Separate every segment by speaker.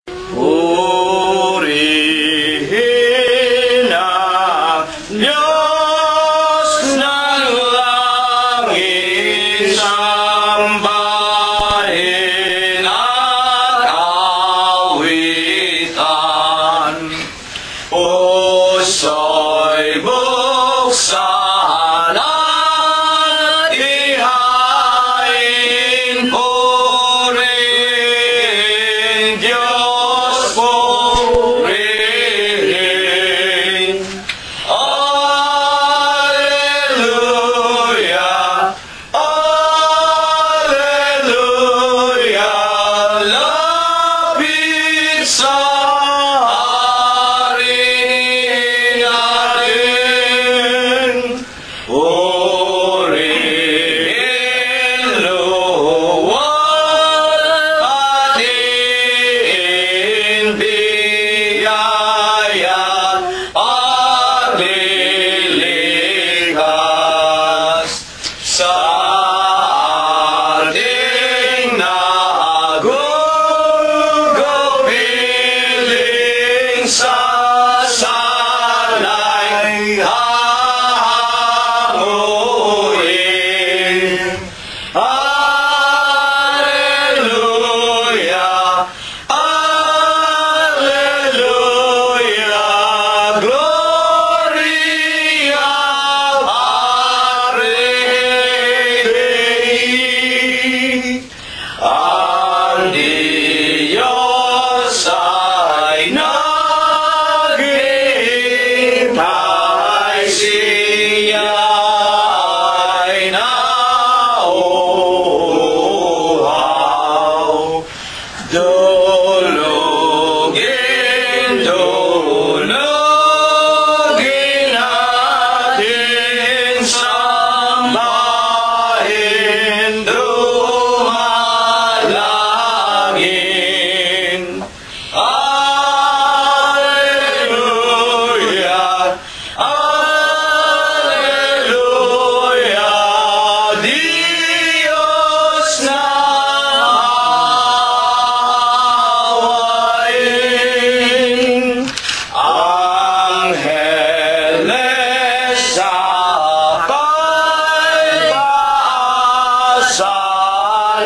Speaker 1: Purihin ang Diyos ng langit, sambahin at awitan. Puso'y buksan at ihain, purihin Diyos, purihin. Alleluia, alleluia, lapit sa hari natin. Purihin luwal ating biyaya at lilikas sa ating nagugupiling sasanay hahanguin. Alleluia, alleluia, gloria Patri Dei. Ang Diyos ay naghihintay, siya ay nauuhaw. Dulugin, dulugin natin, sambahin, dumalangin. Alleluia, alleluia, Diyos na awayin. Angeles sa pag-asa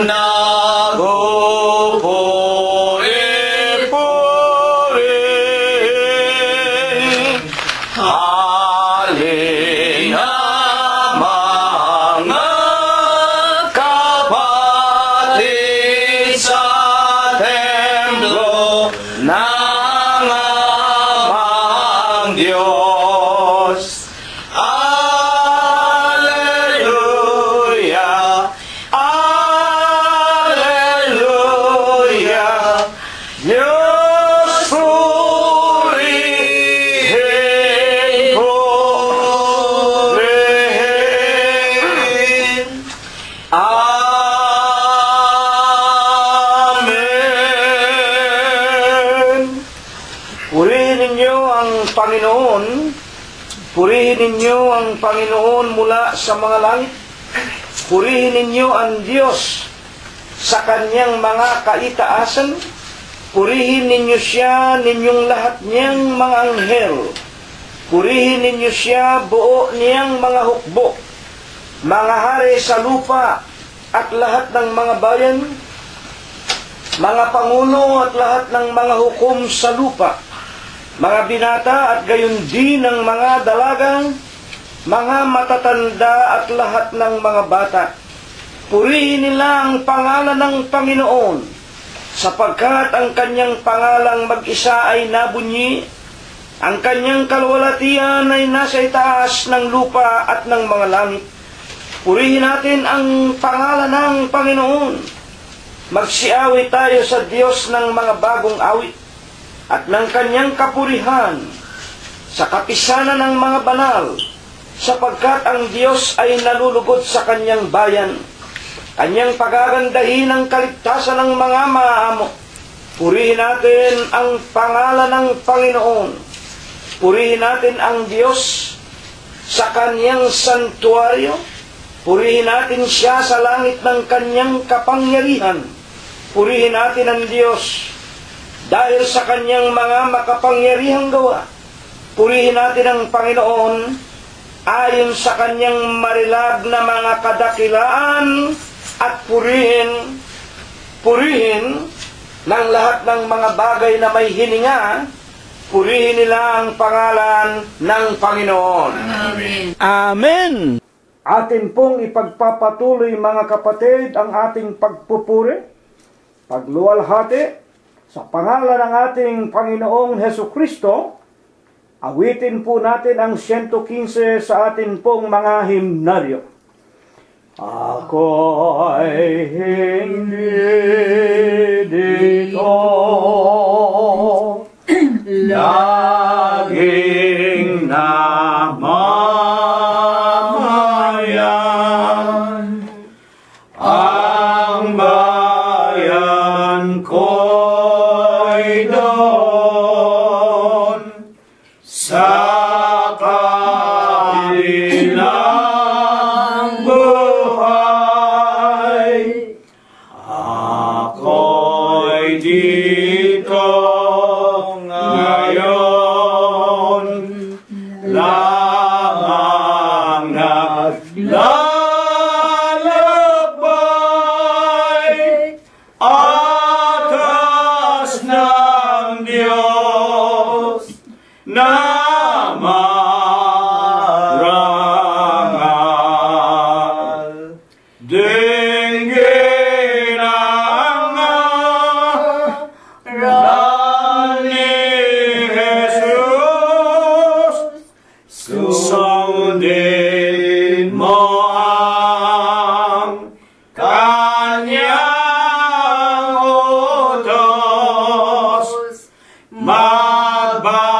Speaker 1: nagpupuri-puri. Halina mga kapatid sa templo ng amang Diyos. Alleluia, alleluia, Diyos purihin, purihin. Amen. Purihin ninyo ang Panginoon. Purihin ninyo ang Panginoon mula sa mga langit. Purihin ninyo ang Diyos sa kanyang mga kaitaasan. Purihin ninyo siya, ninyong lahat niyang mga anghel. Purihin ninyo siya, buo niyang mga hukbo, mga hari sa lupa at lahat ng mga bayan, mga pangulo at lahat ng mga hukom sa lupa, mga binata at gayon din ng mga dalagang, mga matatanda at lahat ng mga bata. Purihin nila ang pangalan ng Panginoon, sapagkat ang kanyang pangalang mag-isa ay nabunyi, ang kanyang kalwalatian ay nasa itaas ng lupa at ng mga langit. Purihin natin ang pangalan ng Panginoon. Magsiawit tayo sa Diyos ng mga bagong awit at ng kanyang kapurihan sa kapisanan ng mga banal, sapagkat ang Diyos ay nalulugod sa kanyang bayan. Kanyang pagagandahin ang kaligtasan ng mga maamo. Purihin natin ang pangalan ng Panginoon. Purihin natin ang Diyos sa kanyang santuaryo. Purihin natin siya sa langit ng kanyang kapangyarihan. Purihin natin ang Diyos dahil sa kanyang mga makapangyarihang gawa. Purihin natin ang Panginoon ayon sa kanyang marilag na mga kadakilaan at purihin ng lahat ng mga bagay na may hininga. Purihin nila ang pangalan ng Panginoon.
Speaker 2: Amen.
Speaker 1: Amen. Atin pong ipagpapatuloy, mga kapatid, ang ating pagpupuri, pagluwalhati sa pangalan ng ating Panginoong Hesukristo. Awitin po natin ang 115 sa atin pong mga himnaryo. Ako'y hindi dito laging namamayan, ang bayan ko'y doon sa kabilang buhay. Ako'y dito ngayon lamang naglalakbay atas ng Diyos na marangal. Dinggin ang ngalan ni Jesus, sundin mo ang kanyang utos, magbalik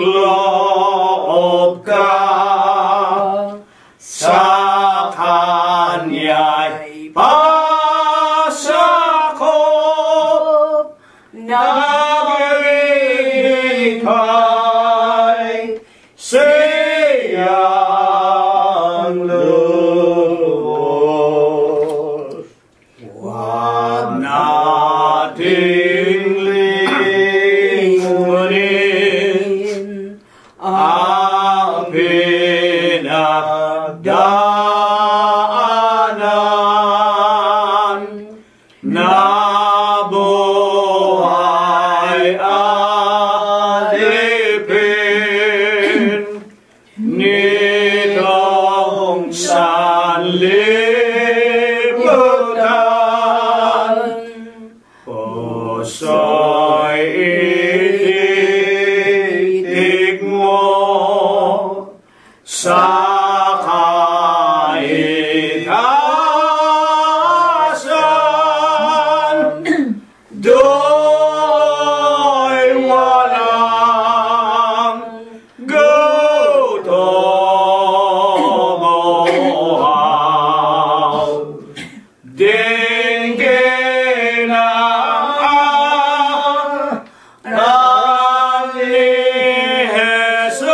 Speaker 1: loob ka sa kanya'y pasakop, naglilitay siyang lubos. Huwag nating lingunin ang pinagdaanan na buhay alipin nitong sanlibutan. Puso'y ititig mo sa kaitaasan, do'y walang gutom o haw. Dinggin ang aral ni Jesus,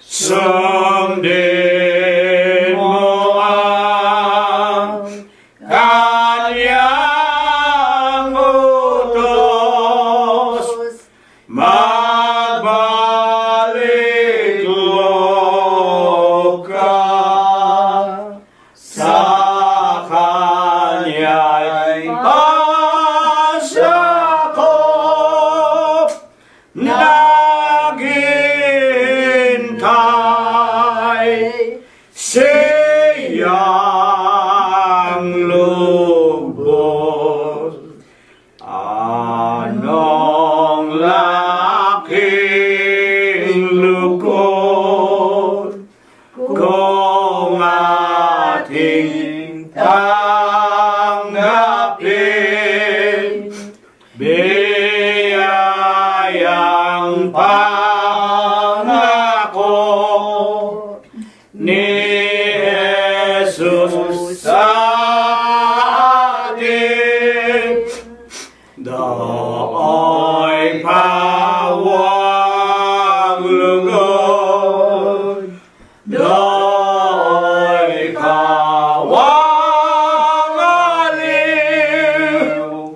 Speaker 1: sundin mo ang kanyang utos, magbalik loob ka sa kanya'y pasakop, naghintay siyang lubos. Anong laking lugod kung ating tanggapin biyayang pangako ni Jesus sa atin. Do'y pawang lugod, do'y pawang aliw,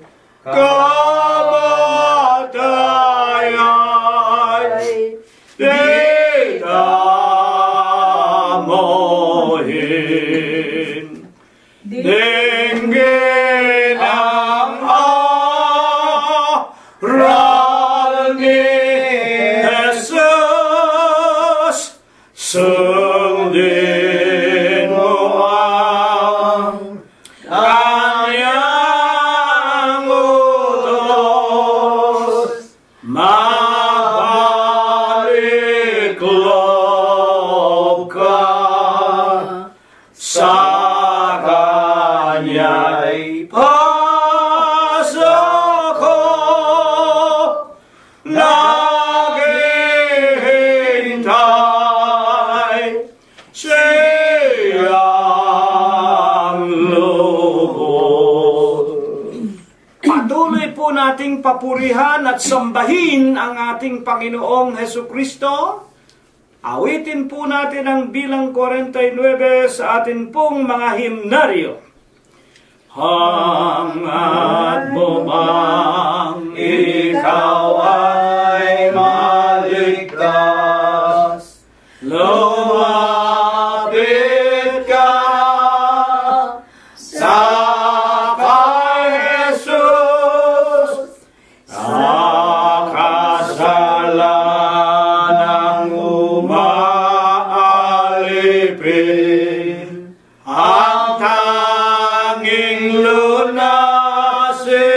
Speaker 1: po nating papurihan at sambahin ang ating Panginoong Hesukristo. Awitin po natin ang bilang 49 sa atin pong mga himnaryo. Hangad mo bang ikaw ay maligtas, lumapit ka sa kay Jesus, sa kasalanang umaalipin, ang tanging lunas si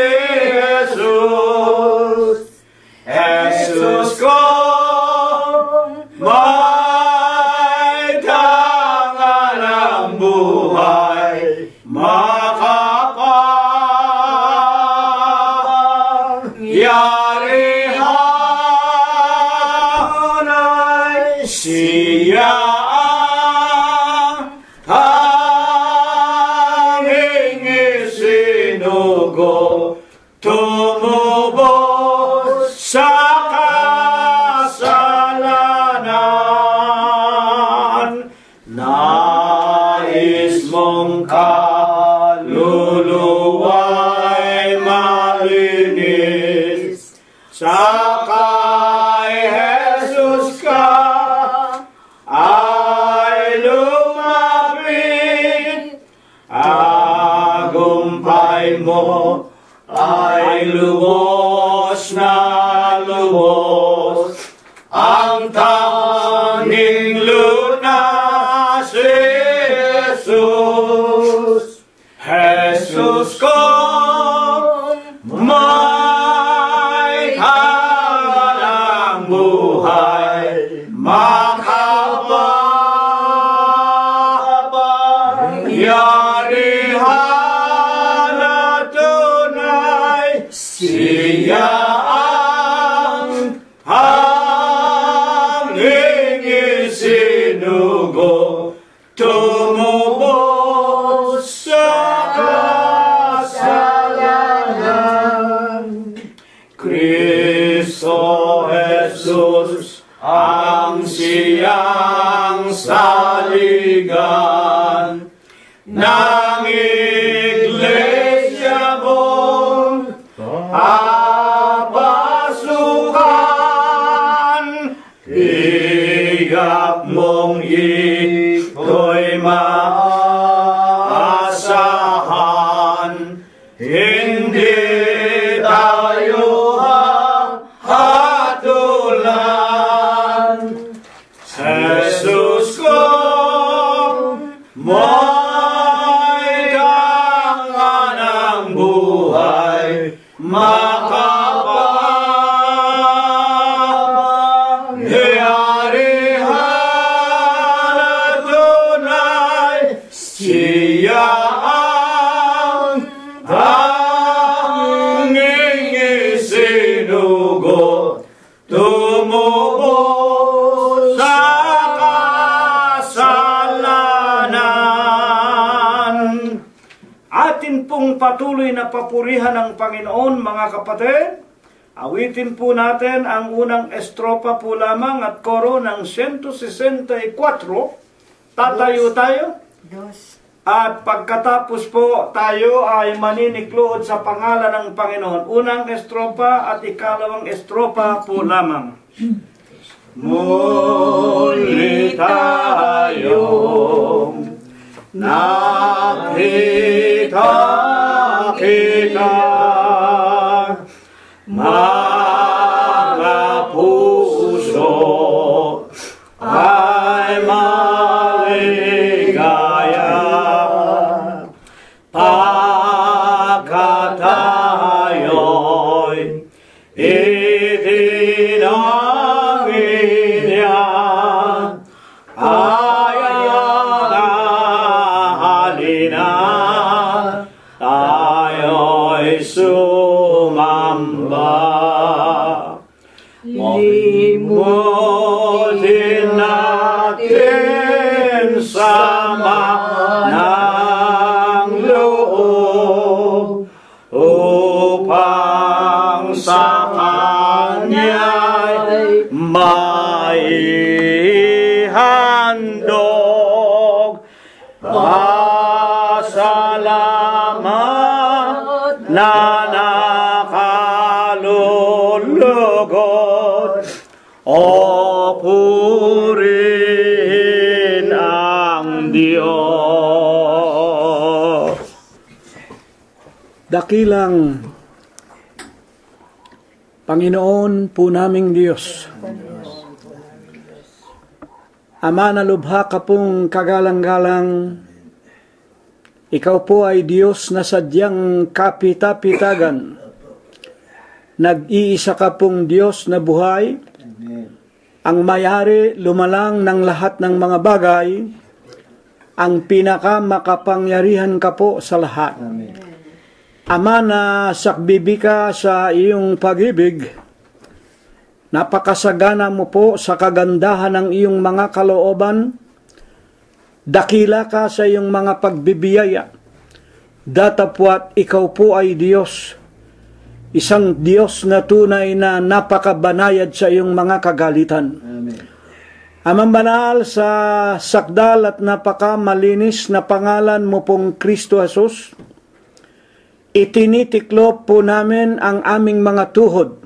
Speaker 1: Jesus. Jesus ko, may tangan ang buhay, makapangyarihan ay siya ang tanging isinugo, tumubos sa kasalanan. Nais mong kaluluwa'y malinis, sa kay Jesus ka ay lumapit, agumpay mo ay lubos na lubos, ang tanging lunas si Jesus. Jesus ko, may tangan ang buhay, makapangyarihan na tunay, siya ang hanging isinugo, tumubos sa kasalanan. Kristo Jesus ang siyang saligan ng iglesia mong papasukan. Tiyak mong ito'y maasahan, hindi tayo hatulan. Jesus ko, may tangan ang buhay, makapangyarihan na tunay, siya ang tanging isinugo, tumubos sa kasalanan. Atin pong patuloy na papurihan ng Panginoon, mga kapatid. Awitin po natin ang unang estropa po lamang at koro ng 164. Tatayo tayo. At pagkatapos po tayo ay maninikluhod sa pangalan ng Panginoon. Unang estropa at ikalawang estropa po lamang. Muli tayong nakita kita, mga puso ay maligaya, pagkatayo'y itinangin niya, ay halina tayo'y sumamba. Limutin natin sama ng loob upang
Speaker 2: na nakalulugod. O purihin ang Diyos.
Speaker 3: Dakilang Panginoon po naming Diyos, Ama na lubha ka pong kagalang-galang, ikaw po ay Diyos na sadyang kapita-pitagan. Nag-iisa ka pong Diyos na buhay, ang mayari lumalang ng lahat ng mga bagay, ang pinakamakapangyarihan ka po sa lahat. Ama na sakbibi ka sa iyong pag-ibig, napakasagana mo po sa kagandahan ng iyong mga kalooban, dakila ka sa iyong mga pagbibiyaya, datapwat ikaw po ay Diyos, isang Diyos na tunay na napakabanayad sa iyong mga kagalitan.
Speaker 2: Amen.
Speaker 3: Amang banal sa sakdal at napakamalinis na pangalan mo pong Kristo Jesus, itinitiklop po namin ang aming mga tuhod.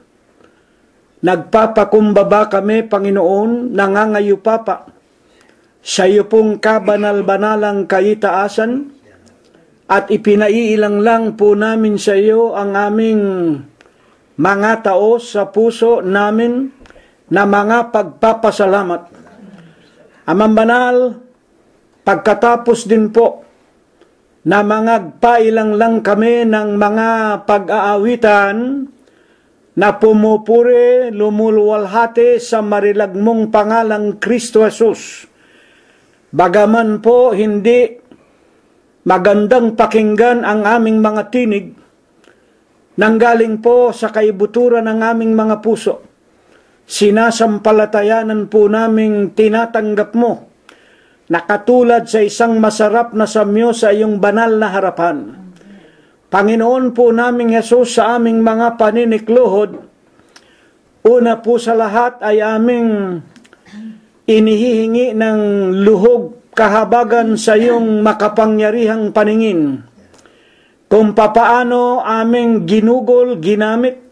Speaker 3: Nagpapakumbaba kami, Panginoon, nangangayupapa sa iyo pong kabanal-banalang kaitaasan, at ipinaiilang lang po namin sa iyo ang aming mga taos sa puso namin na mga pagpapasalamat. Amang banal, pagkatapos din po na mangagpailang lang kami ng mga pag-aawitan na pumupuri, lumuluwalhati sa marilag mong pangalang Kristo Jesus. Bagaman po hindi magandang pakinggan ang aming mga tinig, nanggaling po sa kaibuturan ng aming mga puso, sinasampalatayanan po naming tinatanggap mo, nakatulad sa isang masarap na samyo sa iyong banal na harapan. Panginoon po naming Jesus, sa aming mga paninikluhod, una po sa lahat ay aming inihihingi ng luhog kahabagan sa iyong makapangyarihang paningin, kung papaano aming ginugol, ginamit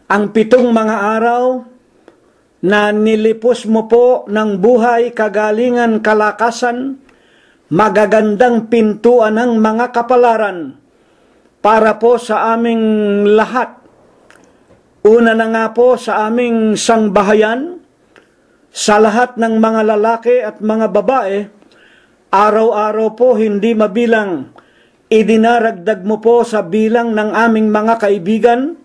Speaker 3: ang 7 mga araw na nilipos mo po ng buhay, kagalingan, kalakasan, magagandang pintuan ng mga kapalaran para po sa aming lahat. Una na nga po sa aming sangbahayan, sa lahat ng mga lalaki at mga babae, araw-araw po hindi mabilang, idinaragdag mo po sa bilang ng aming mga kaibigan,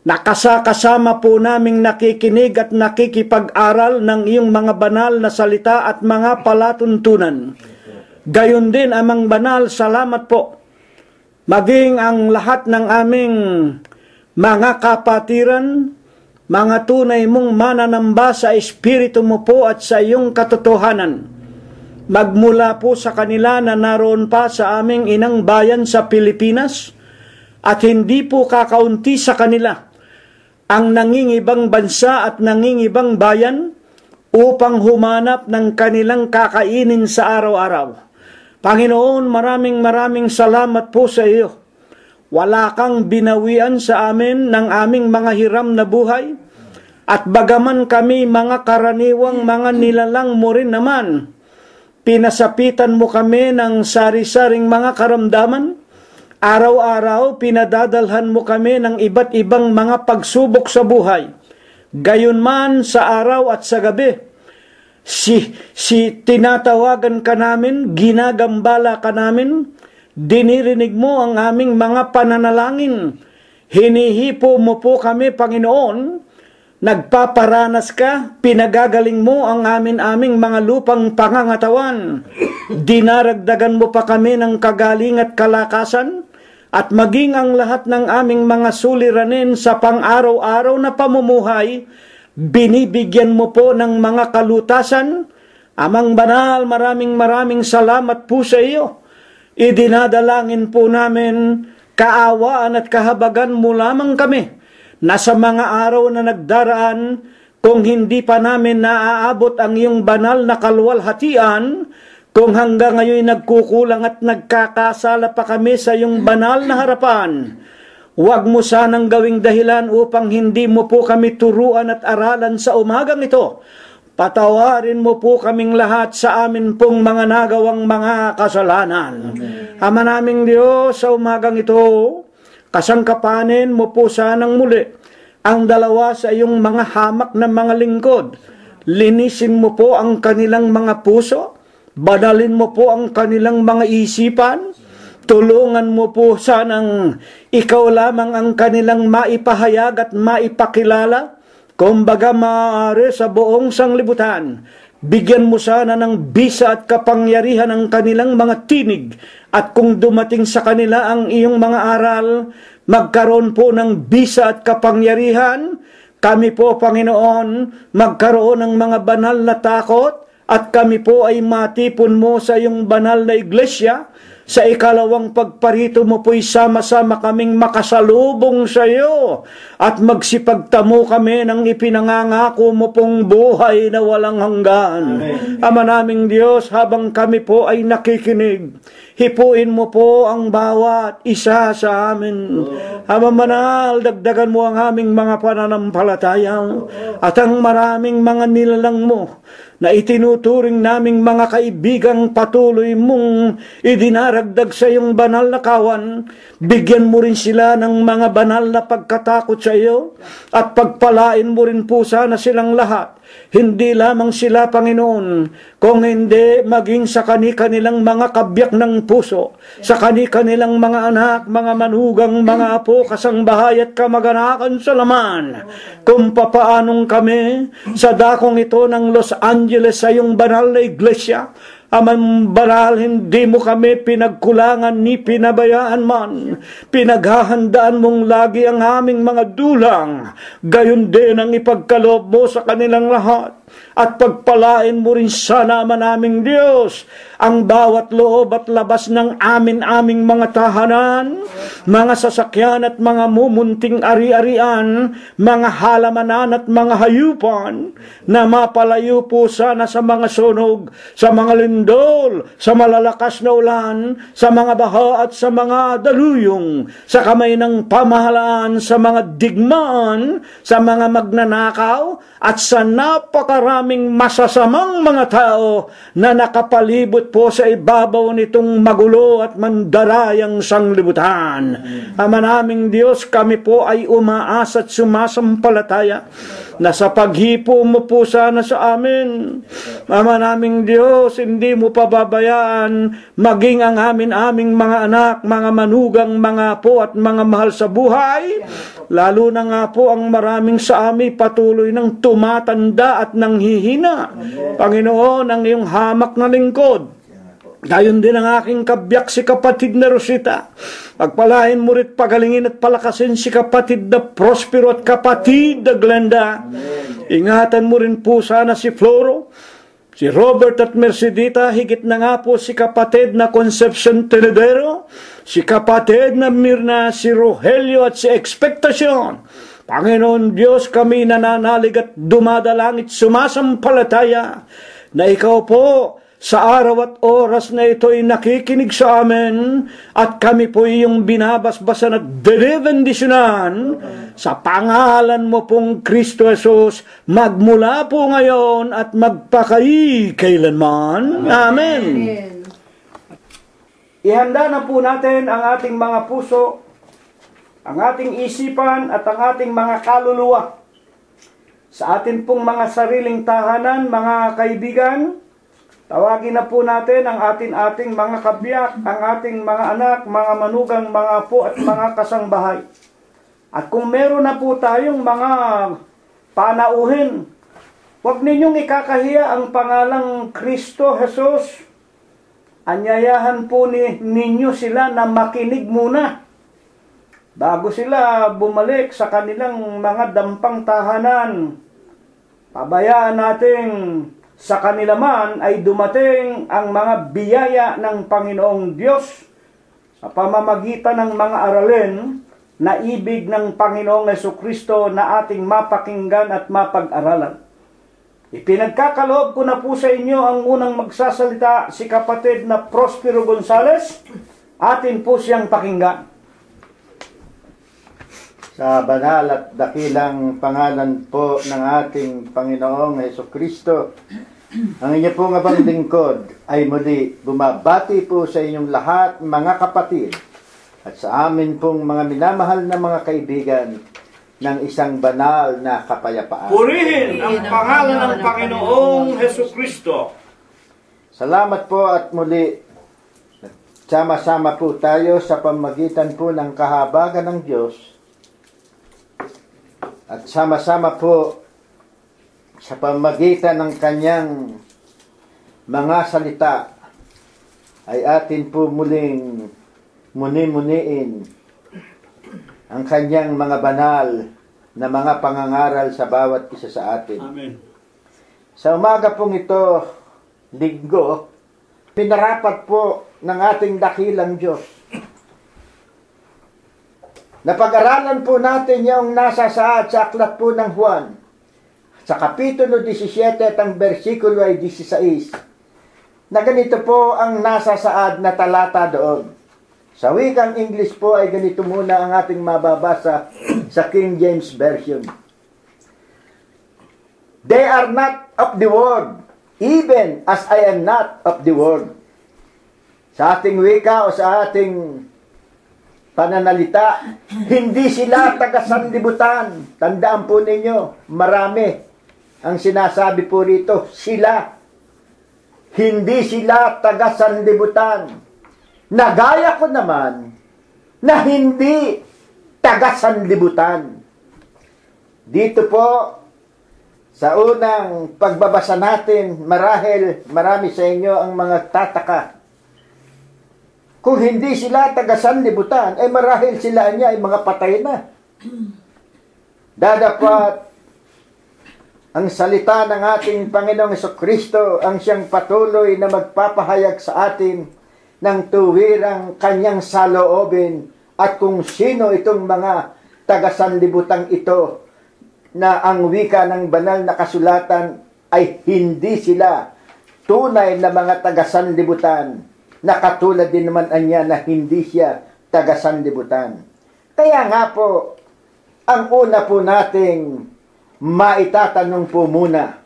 Speaker 3: nakasakasama po naming nakikinig at nakikipag-aral ng iyong mga banal na salita at mga palatuntunan. Gayon din, Amang Banal, salamat po. Maging ang lahat ng aming mga kapatiran, mga tunay mong mananamba sa Espiritu mo po at sa iyong katotohanan, magmula po sa kanila na naroon pa sa aming inang bayan sa Pilipinas, at hindi po kakaunti sa kanila ang nangingibang bansa at nangingibang bayan upang humanap ng kanilang kakainin sa araw-araw. Panginoon, maraming salamat po sa iyo. Wala kang binawian sa amin ng aming mga hiram na buhay, at bagaman kami mga karaniwang mga nilalang mo rin naman, pinasapitan mo kami ng sari-saring mga karamdaman. Araw-araw pinadadalhan mo kami ng iba't ibang mga pagsubok sa buhay. Gayon man sa araw at sa gabi, tinatawagan ka namin, ginagambala ka namin, dinirinig mo ang aming mga pananalangin. Hinihipo mo po kami, Panginoon, nagpaparanas ka, pinagagaling mo ang aming mga lupang pangangatawan. Dinaragdagan mo pa kami ng kagaling at kalakasan, at maging ang lahat ng aming mga suliranin sa pang-araw-araw na pamumuhay, binibigyan mo po ng mga kalutasan. Amang Banal, maraming salamat po sa iyo. Idinadalangin po namin kaawaan at kahabagan mo lamang kami na sa mga araw na nagdaraan, kung hindi pa namin naaabot ang iyong banal na kaluwalhatian, Kung hanggang ngayon nagkukulang at nagkakasala pa kami sa iyong banal na harapan, huwag mo sanang gawing dahilan upang hindi mo po kami turuan at aralan sa umagang ito. Patawarin mo po kaming lahat sa amin pong mga nagawang mga kasalanan. Ama naming Diyos, sa umagang ito, kasangkapanin mo po sanang muli ang dalawa sa iyong mga hamak na mga lingkod. Linisin mo po ang kanilang mga puso, banalin mo po ang kanilang mga isipan, tulungan mo po sanang ikaw lamang ang kanilang maipahayag at maipakilala. Kumbaga maaari sa buong sanglibutan, bigyan mo sana ng bisa at kapangyarihan ang kanilang mga tinig, at kung dumating sa kanila ang iyong mga aral, magkaroon po ng bisa at kapangyarihan. Kami po, Panginoon, magkaroon ng mga banal na takot, at kami po ay matipon mo sa iyong banal na iglesia. Sa ikalawang pagparito mo po'y sama-sama kaming makasalubong sa iyo at magsipagtamo kami ng ipinangangako mo pong buhay na walang hanggan. Amen. Ama naming Diyos, habang kami po ay nakikinig, hipuin mo po ang bawat isa sa amin. Ama manal, dagdagan mo ang aming mga pananampalataya at ang maraming mga nilalang mo na itinuturing naming mga kaibigang patuloy mong idinaragdag sa iyong banal na kawan. Bigyan mo rin sila ng mga banal na pagkatakot sa iyo at pagpalain mo rin po sana silang lahat. Hindi lamang sila, Panginoon, kung hindi maging sa kanilang mga kabyak ng puso, sa kanilang mga anak, mga manugang, mga apo, kasangbahay at kamag-anakan sa laman. Kung papaanong kami sa dakong ito ng Los Angeles sa iyong banal na iglesia, Amang banal, hindi mo kami pinagkulangan ni pinabayaan man. Pinaghahandaan mong lagi ang aming mga dulang. Gayon din ang ipagkaloob mo sa kanilang lahat. At pagpalain mo rin sana, Ama naming Diyos, ang bawat loob at labas ng aming mga tahanan, mga sasakyan at mga mumunting ari-arian, mga halamanan at mga hayupan, na mapalayo po sana sa mga sunog, sa mga lindol, sa malalakas na ulan, sa mga baha at sa mga daluyong, sa kamay ng pamahalaan, sa mga digmaan, sa mga magnanakaw, at sa napakaraming masasamang mga tao na nakapalibot po sa ibabaw nitong magulo at mandarayang sanglibutan. Ama naming Diyos, kami po ay umaasa at sumasampalataya na sa paghipo mo po sana sa amin. Ama naming Diyos, hindi mo pababayaan maging ang aming mga anak, mga manugang, mga apo at mga mahal sa buhay. Lalo na nga po ang maraming sa amin patuloy ng tumatanda at nanghihina. Panginoon, ang iyong hamak na lingkod, gayon din ang aking kabyak si kapatid na Rosita. Pagpalain mo rin, pagalingin at palakasin si kapatid na Prospero at kapatid na Glenda. Ingatan mo rin po sana si Floro, si Robert at Mercedita, higit na nga po si kapatid na Concepcion Tenedero, si kapatid na Mirna, si Rogelio at si Expectacion. Panginoon Diyos, kami nananalig at dumadalangit, sumasampalataya na ikaw po sa araw at oras na ito ay nakikinig sa amin at kami po iyong binabasbasan at dinibendisyonan sa pangalan mo pong Kristo Jesus, magmula po ngayon at magpakailanman. Amen. Ihanda na po natin ang ating mga puso, ang ating isipan at ang ating mga kaluluwa sa atin pong mga sariling tahanan, mga kaibigan. Tawagin na po natin ang ating mga kabiyak, ang ating mga anak, mga manugang, mga apo at mga kasangbahay. At kung meron na po tayong mga panauhin, huwag ninyong ikakahiya ang pangalang Kristo Jesus. Anyayahan po ninyo sila na makinig muna bago sila bumalik sa kanilang mga dampang tahanan. Pabayaan nating sa kanila man ay dumating ang mga biyaya ng Panginoong Diyos sa pamamagitan ng mga aralin na ibig ng Panginoong Jesucristo na ating mapakinggan at mapag-aralan. Ipinagkakaloob ko na po sa inyo ang unang magsasalita, si kapatid na Prospero Gonzales. Atin po siyang pakinggan.
Speaker 4: Sa banal at dakilang pangalan po ng ating Panginoong Hesukristo, ang inyo pong abang lingkod ay muli bumabati po sa inyong lahat, mga kapatid, at sa amin pong mga minamahal na mga kaibigan ng isang banal na kapayapaan.
Speaker 3: Purihin ang pangalan ng Panginoong Hesukristo.
Speaker 4: Salamat po at muli sama-sama po tayo sa pamagitan po ng kahabagan ng Diyos at sama-sama po sa pamagitan ng kanyang mga salita ay atin po muling muni-muniin ang kanyang mga banal na mga pangangaral sa bawat isa sa atin.
Speaker 3: Amen.
Speaker 4: Sa umaga pong ito, linggo, pinarapat po ng ating dakilang Diyos. Napag-aralan po natin yung nasa saad sa aklat po ng Juan. Sa kapitulo 17 at ang bersikulo ay 16. Na ganito po ang nasa saad na talata doon. Sa wikang English po ay ganito muna ang ating mababasa sa King James Version. They are not of the world, even as I am not of the world. Sa ating wika o sa ating pananalita, hindi sila taga-sanlibutan. Tandaan po ninyo, marami ang sinasabi po rito, sila. Hindi sila taga-sanlibutan. Nagaya ko naman na hindi taga-sanlibutan. Dito po, sa unang pagbabasa natin, marahil marami sa inyo ang mga tataka. Kung hindi sila taga-sanlibutan, ay marahil sila niya ay mga patay na. Dadapat ang salita ng ating Panginoong Hesukristo ang siyang patuloy na magpapahayag sa atin ng tuwirang kanyang saloobin at kung sino itong mga taga-sanlibutang ito na ang wika ng banal na kasulatan ay hindi sila tunay na mga taga-sanlibutan. Nakatulad din naman niya na hindi siya taga-sanlibutan. Kaya nga po, ang una po nating maitatanong po muna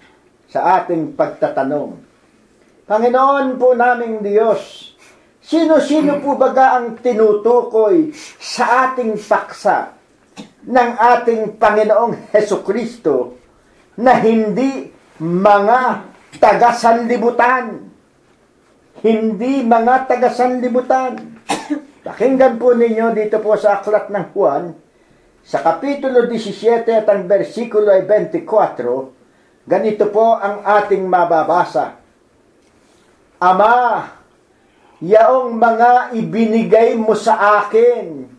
Speaker 4: sa ating pagtatanong. Panginoon po naming Diyos, sino-sino po baga ang tinutukoy sa ating paksa ng ating Panginoong Hesukristo na hindi mga taga-sanlibutan? Hindi mga taga-sanlibutan. Pakinggan po ninyo dito po sa aklat ng Juan, sa kapitulo 17 at ang bersikulo ay 24, ganito po ang ating mababasa. Ama, yaong mga ibinigay mo sa akin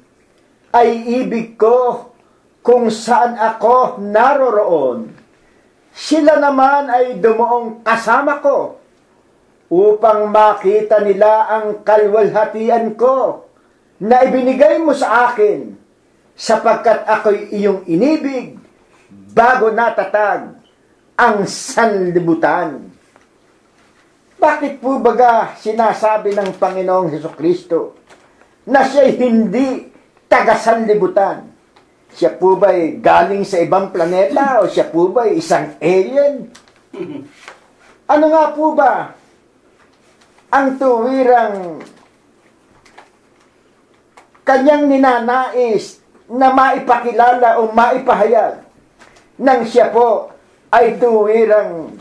Speaker 4: ay ibig ko kung saan ako naroroon. Sila naman ay dumuong kasama ko upang makita nila ang kalwalhatian ko na ibinigay mo sa akin sapagkat ako'y iyong inibig bago natatag ang sanlibutan. Bakit po baga sinasabi ng Panginoong Hesukristo na siya'y hindi taga-sanlibutan? Siya po ba'y galing sa ibang planeta o siya po ba'y isang alien? Ano nga po ba ang tuwirang kanyang ninanais na maipakilala o maipahayag nang siya po ay tuwirang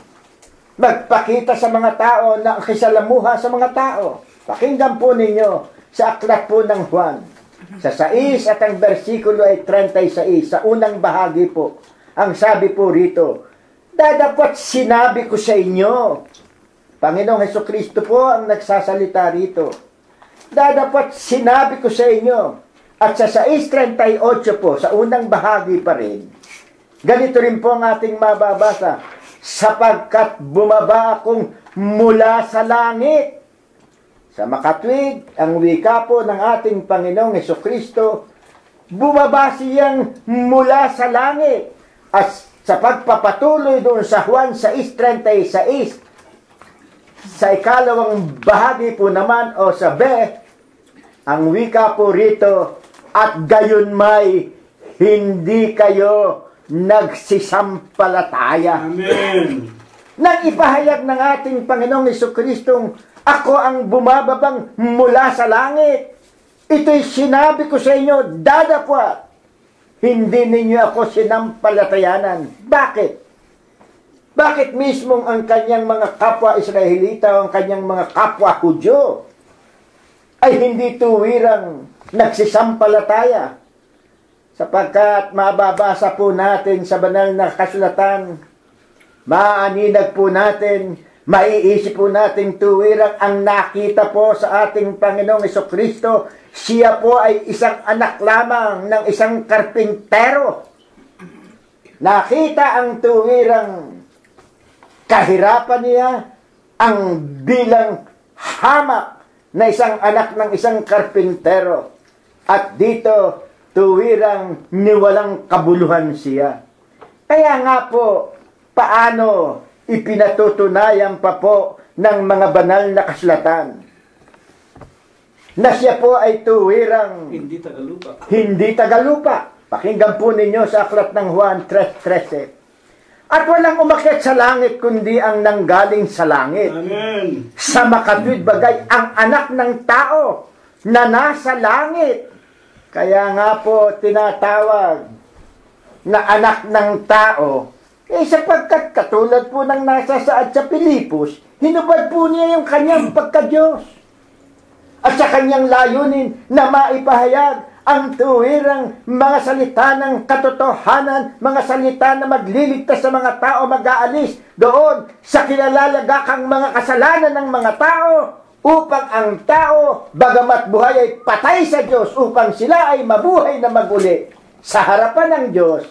Speaker 4: magpakita sa mga tao na kisalamuha sa mga tao? Pakinggan po ninyo sa aklat po ng Juan, sa 6 at ang bersikulo ay 36, sa unang bahagi po. Ang sabi po rito, dadapat sinabi ko sa inyo, Panginoong Hesukristo po ang nagsasalita rito. Dadapat sinabi ko sa inyo, at sa 6:38 po, sa unang bahagi pa rin, ganito rin po ang ating mababasa, sapagkat bumaba akong mula sa langit. Sa makatwid, ang wika po ng ating Panginoong Hesukristo, bumaba siyang mula sa langit. At sa pagpapatuloy doon sa Juan 6:36, sa ikalawang bahagi po naman o sa B, ang wika po rito, at gayon may hindi kayo nagsisampalataya.
Speaker 2: Amen.
Speaker 4: Nang ipahayag ng ating Panginoong Jesucristong, ako ang bumababang mula sa langit. Ito'y sinabi ko sa inyo, dadapwat. Hindi ninyo ako sinampalatayanan. Bakit? Bakit mismong ang kanyang mga kapwa Israelita o ang kanyang mga kapwa Hudyo ay hindi tuwirang nagsisampalataya? Sapagkat mababasa po natin sa banal na kasulatan, maaninag po natin, maiisip po natin tuwirang ang nakita po sa ating Panginoong Jesucristo, siya po ay isang anak lamang ng isang karpintero. Nakita ang tuwirang kahirapan niya, ang bilang hamak na isang anak ng isang karpintero. At dito, tuwirang niwalang kabuluhan siya. Kaya nga po, paano ipinatutunayan pa po ng mga banal na kasulatan na siya po ay tuwirang
Speaker 1: Hindi tagalupa.
Speaker 4: hindi tagalupa. Pakinggan po ninyo sa aklat ng Juan 3:13. At walang umakyat sa langit kundi ang nanggaling sa langit.
Speaker 2: Amen.
Speaker 4: Sa makatwid bagay ang anak ng tao na nasa langit. Kaya nga po tinatawag na anak ng tao, sapagkat katulad po ng nasa saad sa Pilipos, hinubad po niya yung kanyang pagka-Diyos. At sa kanyang layunin na maipahayag ang tuwirang mga salita ng katotohanan, mga salita na magliligtas sa mga tao, mag-aalis doon sa kilalalagakang mga kasalanan ng mga tao, upang ang tao, bagamat buhay ay patay sa Diyos, upang sila ay mabuhay na maguli sa harapan ng Diyos.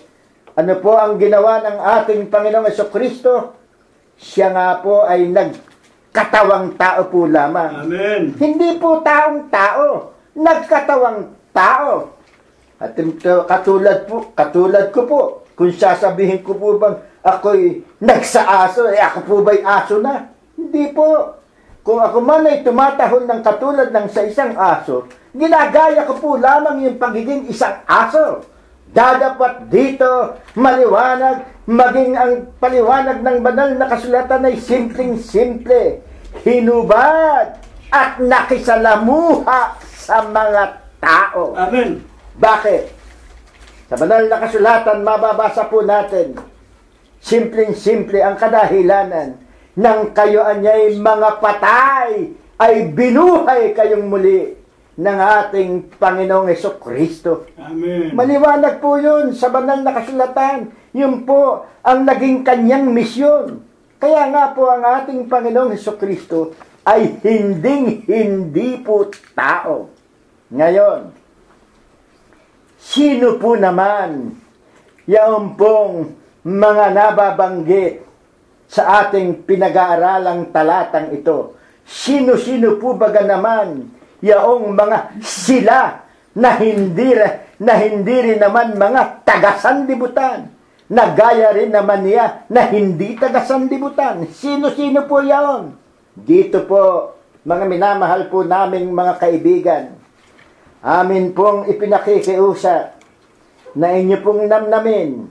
Speaker 4: Ano po ang ginawa ng ating Panginoong Jesucristo? Siya nga po ay nagkatawang tao po lamang.
Speaker 2: Amen.
Speaker 4: Hindi po taong tao, nagkatawang tao. At ito, katulad ko po, kung sasabihin ko po bang ako'y nagsaaso, ako po ba'y aso na? Hindi po. Kung ako man ay tumatahol ng katulad ng sa isang aso, ginagaya ko po lamang yung pagiging isang aso. Dadapat dito, maliwanag, maging ang paliwanag ng banal na kasulatan ay simpleng-simple, hinubad at nakisalamuha sa mga tao.
Speaker 2: Amen.
Speaker 4: Bakit? Sa banal na kasulatan, mababasa po natin, simpleng-simple ang kadahilanan nang kayo anya'y mga patay, ay binuhay kayong muli ng ating Panginoong Jesucristo.
Speaker 2: Amen.
Speaker 4: Maliwanag po yun sa banal na kasulatan. Yun po ang naging kanyang misyon. Kaya nga po ang ating Panginoong Jesucristo ay hindi po tao. Ngayon, sino po naman yaon pong mga nababanggit sa ating pinag-aaralang talatang ito? Sino-sino po baga naman yaong mga sila na hindi rin naman mga taga-sandibutan, na gaya rin naman niya na hindi taga-sandibutan? Sino-sino po yaon? Dito po, mga minamahal po naming mga kaibigan, amin pong ipinakikiusap na inyo pong namnamin,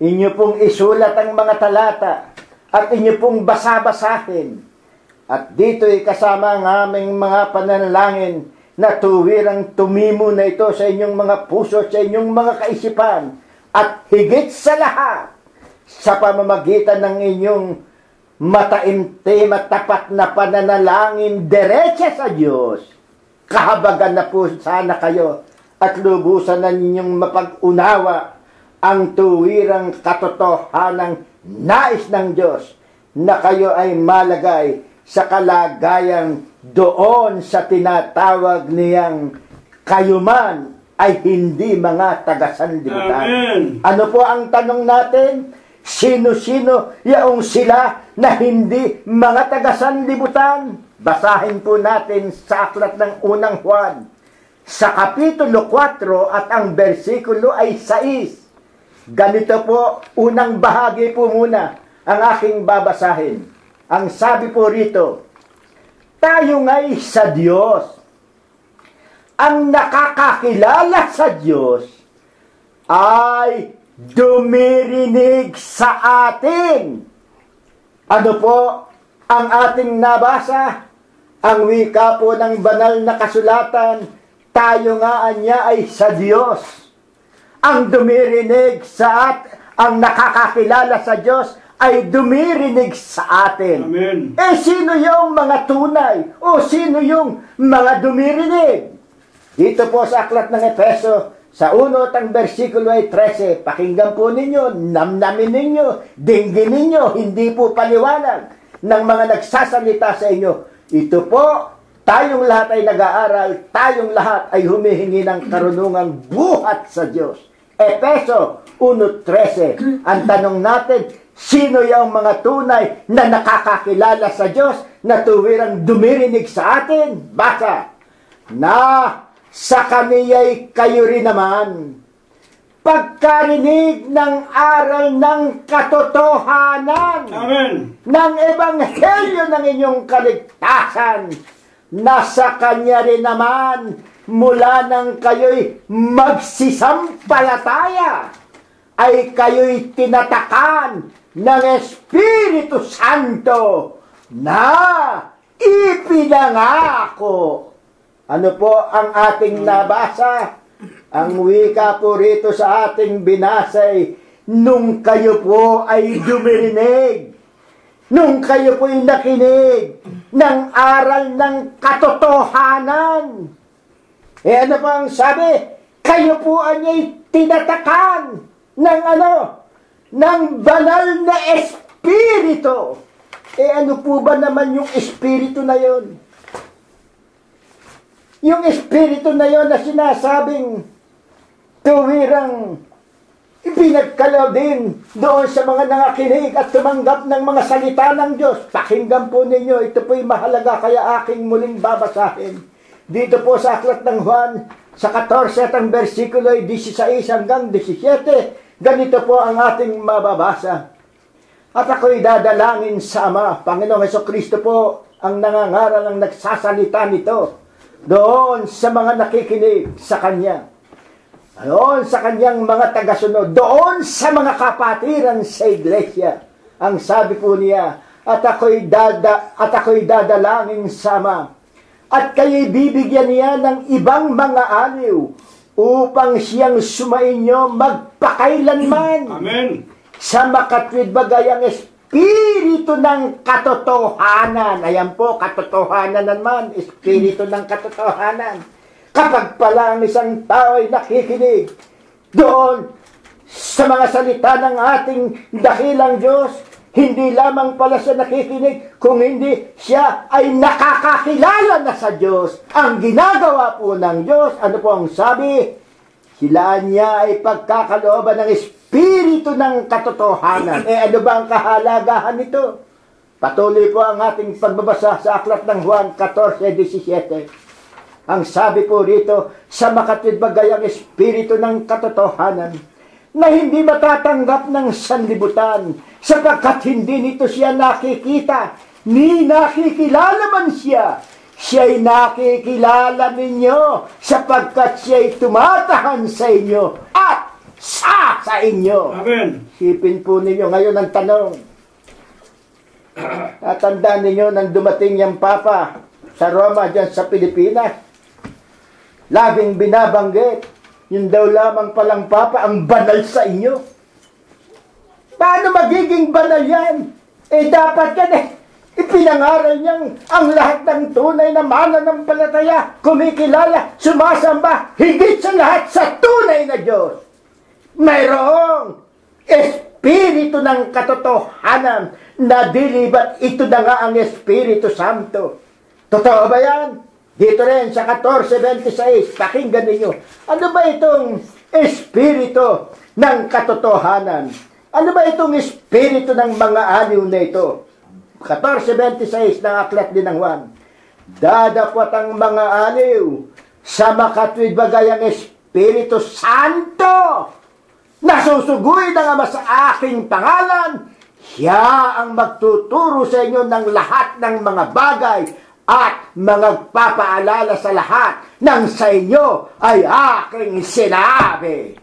Speaker 4: inyo pong isulat ang mga talata, at inyo pong basa-basahin. At dito'y kasama ang aming mga pananalangin na tuwirang tumimo na ito sa inyong mga puso, sa inyong mga kaisipan, at higit sa lahat, sa pamamagitan ng inyong mataimtim at tapat na pananalangin diretsa sa Diyos, kahabagan na po sana kayo at lubusan na ninyong mapag-unawa ang tuwirang katotohanang nais ng Diyos na kayo ay malagay sa kalagayang doon sa tinatawag niyang kayo man ay hindi mga taga-sanlibutan.
Speaker 2: Amen.
Speaker 4: Ano po ang tanong natin? Sino-sino yaong sila na hindi mga taga-sanlibutan? Basahin po natin sa aklat ng unang Juan, sa kapitulo 4 at ang bersikulo ay 6. Ganito po, unang bahagi po muna ang aking babasahin. Ang sabi po rito, tayo nga'y sa Diyos. Ang nakakakilala sa Diyos ay dumirinig sa atin. Ano po ang ating nabasa? Ang wika po ng banal na kasulatan, tayo nga niya ay sa Diyos. Ang dumirinig ang nakakakilala sa Diyos ay dumirinig sa atin.
Speaker 2: Amen.
Speaker 4: Sino yung mga tunay? O sino yung mga dumirinig? Dito po sa aklat ng Efeso, sa 1 ang versikulo ay 13, pakinggan po ninyo, namnamin ninyo, dinggin ninyo, hindi po paliwanag ng mga nagsasalita sa inyo. Ito po, tayong lahat ay nag-aaral, tayong lahat ay humihingi ng karunungang buhat sa Diyos. Efeso 1:13. Ang tanong natin, sino yung mga tunay na nakakakilala sa Diyos na tuwirang dumirinig sa atin? Basa, na sa kaniya'y kayo rin naman, pagkarinig ng aral ng katotohanan,
Speaker 2: Amen.
Speaker 4: ng ebanghelyo ng inyong kaligtasan, nasa kanya rin naman mula nang kayo'y magsisampalataya, ay kayo'y tinatakan ng Espiritu Santo na ipinangako. Ano po ang ating nabasa? Ang wika po rito sa ating binasay, nung kayo po ay dumirinig, nung kayo po ay nakinig ng aral ng katotohanan. Ano po ang sabi? Kayo po ay tinatakan ng ng banal na Espiritu. Ano po ba naman yung Espiritu na yon? Yung Espiritu na yon na sinasabing tuwirang ipinagkaloob din doon sa mga nangakinig at tumanggap ng mga salita ng Diyos. Pakinggan po ninyo, ito po'y mahalaga kaya aking muling babasahin. Dito po sa aklat ng Juan, sa 14 at ang versikulo 16 hanggang 17, ganito po ang ating mababasa. At ako'y dadalangin sa Ama, Panginoong Hesukristo po ang nangangaral ang nagsasalita nito doon sa mga nakikinig sa Kanya, doon sa Kanyang mga tagasunod, doon sa mga kapatiran sa iglesia. Ang sabi po niya, at ako'y dadalangin sa Ama, at kayo'y bibigyan niya ng ibang mga aliw upang siyang sumainyo magpakailanman.
Speaker 2: Amen.
Speaker 4: Sa makatwid bagay ang Espiritu ng katotohanan. Ayan po, katotohanan naman, Espiritu ng katotohanan. Kapag pala ang isang tao ay nakikinig doon sa mga salita ng ating dakilang Diyos, hindi lamang pala siya nakikinig, kung hindi siya ay nakakakilala na sa Diyos. Ang ginagawa po ng Diyos, ano po ang sabi? Silaan niya ay pagkakalooban ng Espiritu ng katotohanan. Ano ba ang kahalagahan nito? Patuloy po ang ating pagbabasa sa aklat ng Juan 14:17. Ang sabi po rito, sa makatwid bagay ang Espiritu ng katotohanan, na hindi matatanggap ng sanlibutan, sapagkat hindi nito siya nakikita, ni nakikilala man siya. Siya'y nakikilala ninyo, sapagkat siya'y tumatahan sa inyo at sa inyo.
Speaker 2: Amen.
Speaker 4: Sipin po ninyo ngayon ang tanong. Tatandaan ninyo nang dumating yung Papa sa Roma dyan sa Pilipinas. Labing binabanggit, yun daw lamang palang Papa ang banal sa inyo. Paano magiging banal yan? Dapat yan ipinangaral niyang ang lahat ng tunay na mananampalataya, kumikilala, sumasamba, higit sa lahat sa tunay na Diyos. Mayroong Espiritu ng katotohanan na dilibat, ito na nga ang Espiritu Santo. Totoo ba yan? Dito rin sa 14:26, pakinggan ninyo. Ano ba itong Espiritu ng katotohanan? Ano ba itong Espiritu ng mga aliw na ito? 14:26 ng aklat din ng Juan. Dadapot ang mga aliw sa makatwid bagay ang Espiritu Santo Nasusuguin ng Ama sa aking pangalan. Siya ang magtuturo sa inyo ng lahat ng mga bagay at magpapaalala sa lahat ng sa inyo ay aking sinabi.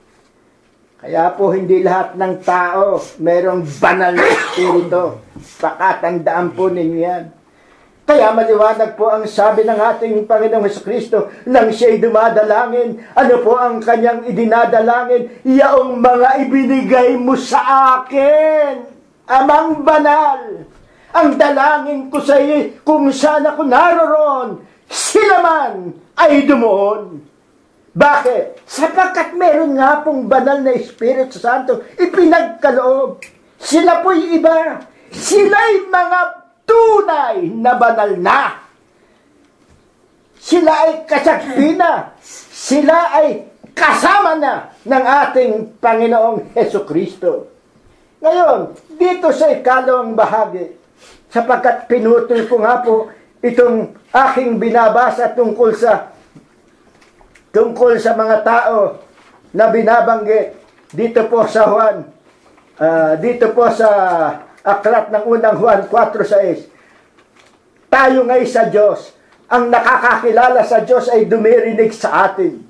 Speaker 4: Kaya po hindi lahat ng tao merong banal na espiritu. Pakatandaan po ninyo yan. Kaya maliwanag po ang sabi ng ating Panginoong Jesucristo nang siya'y dumadalangin. Ano po ang kanyang idinadalangin? Yaong mga ibinigay mo sa akin, Amang banal. Ang dalangin ko sa iyo, kung saan ako naroon, sila man ay dumuon. Bakit? Sapagkat meron nga pong banal na Espiritu Santo ipinagkaloob. Sila po'y iba. Sila'y mga tunay na banal na. Sila ay kasagpi na. Sila ay kasama na ng ating Panginoong Jesucristo. Ngayon, dito sa ikalawang bahagi, sapagkat pinutol ko nga po itong aking binabasa tungkol sa mga tao na binabanggit dito po sa Juan, dito po sa aklat ng unang Juan 4:6. Tayo ngay sa Diyos, ang nakakakilala sa Diyos ay dumirinig sa atin.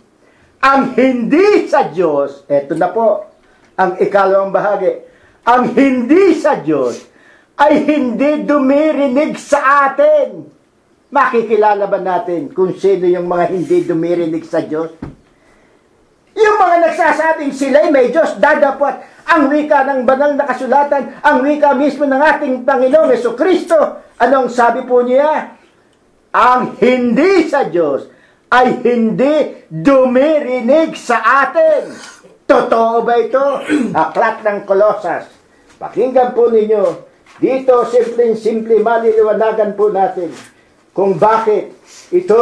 Speaker 4: Ang hindi sa Diyos, eto na po ang ikalawang bahagi, ang hindi sa Diyos ay hindi dumirinig sa atin. Makikilala ba natin kung sino yung mga hindi dumirinig sa Diyos? Yung mga nagsasabing sila'y may Diyos, dadapot ang wika ng banal na kasulatan, ang wika mismo ng ating Panginoong Jesucristo. Anong sabi po niya? Ang hindi sa Diyos ay hindi dumirinig sa atin. Totoo ba ito? Aklat ng Kolosas. Pakinggan po ninyo. Dito, simple maliliwanagan po natin kung bakit ito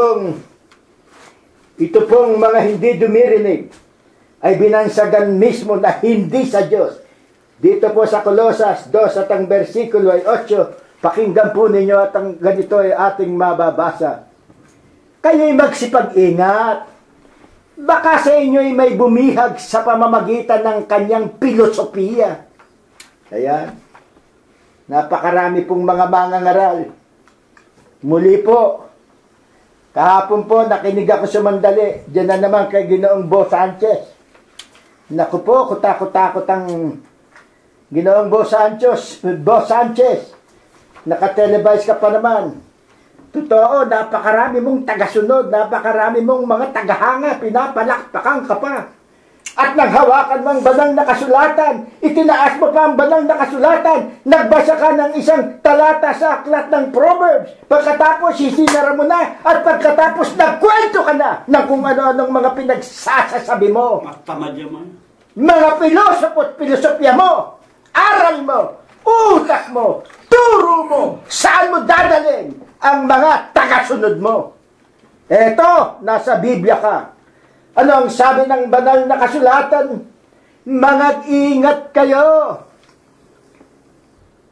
Speaker 4: pong mga hindi dumirinig ay binansagan mismo na hindi sa Diyos. Dito po sa Kolosas 2 at ang versikulo ay 8, pakinggan po ninyo at ang ganito ay ating mababasa. Kayo'y magsipag-ingat. Baka sa inyo'y may bumihag sa pamamagitan ng kanyang pilosopiya. Ayan. Napakarami pong mga mangangaral. Muli po, kahapon po, nakinig ako sa mandali. Diyan na naman kay Ginoong Bo Sanchez. Naku po, kutakot-takot ang Ginoong Bo Sanchez. Nakatelevise ka pa naman. Totoo, napakarami mong tagasunod, napakarami mong mga tagahanga, pinapalakpakan ka pa. At naghawakan mo ang banal na kasulatan, itinaas mo pa ang banal na kasulatan, nagbasa ka ng isang talata sa aklat ng Proverbs, pagkatapos isinara mo na, at pagkatapos nagkwento ka na ng kung ano-anong mga pinagsasasabi mo.
Speaker 2: Matamad yaman.
Speaker 4: Mga pilosopo at pilosopya mo, aral mo, utak mo, turo mo, saan mo dadalhin ang mga tagasunod mo. Eto, nasa Biblia ka. Ano ang sabi ng banal na kasulatan? Mag-ingat kayo.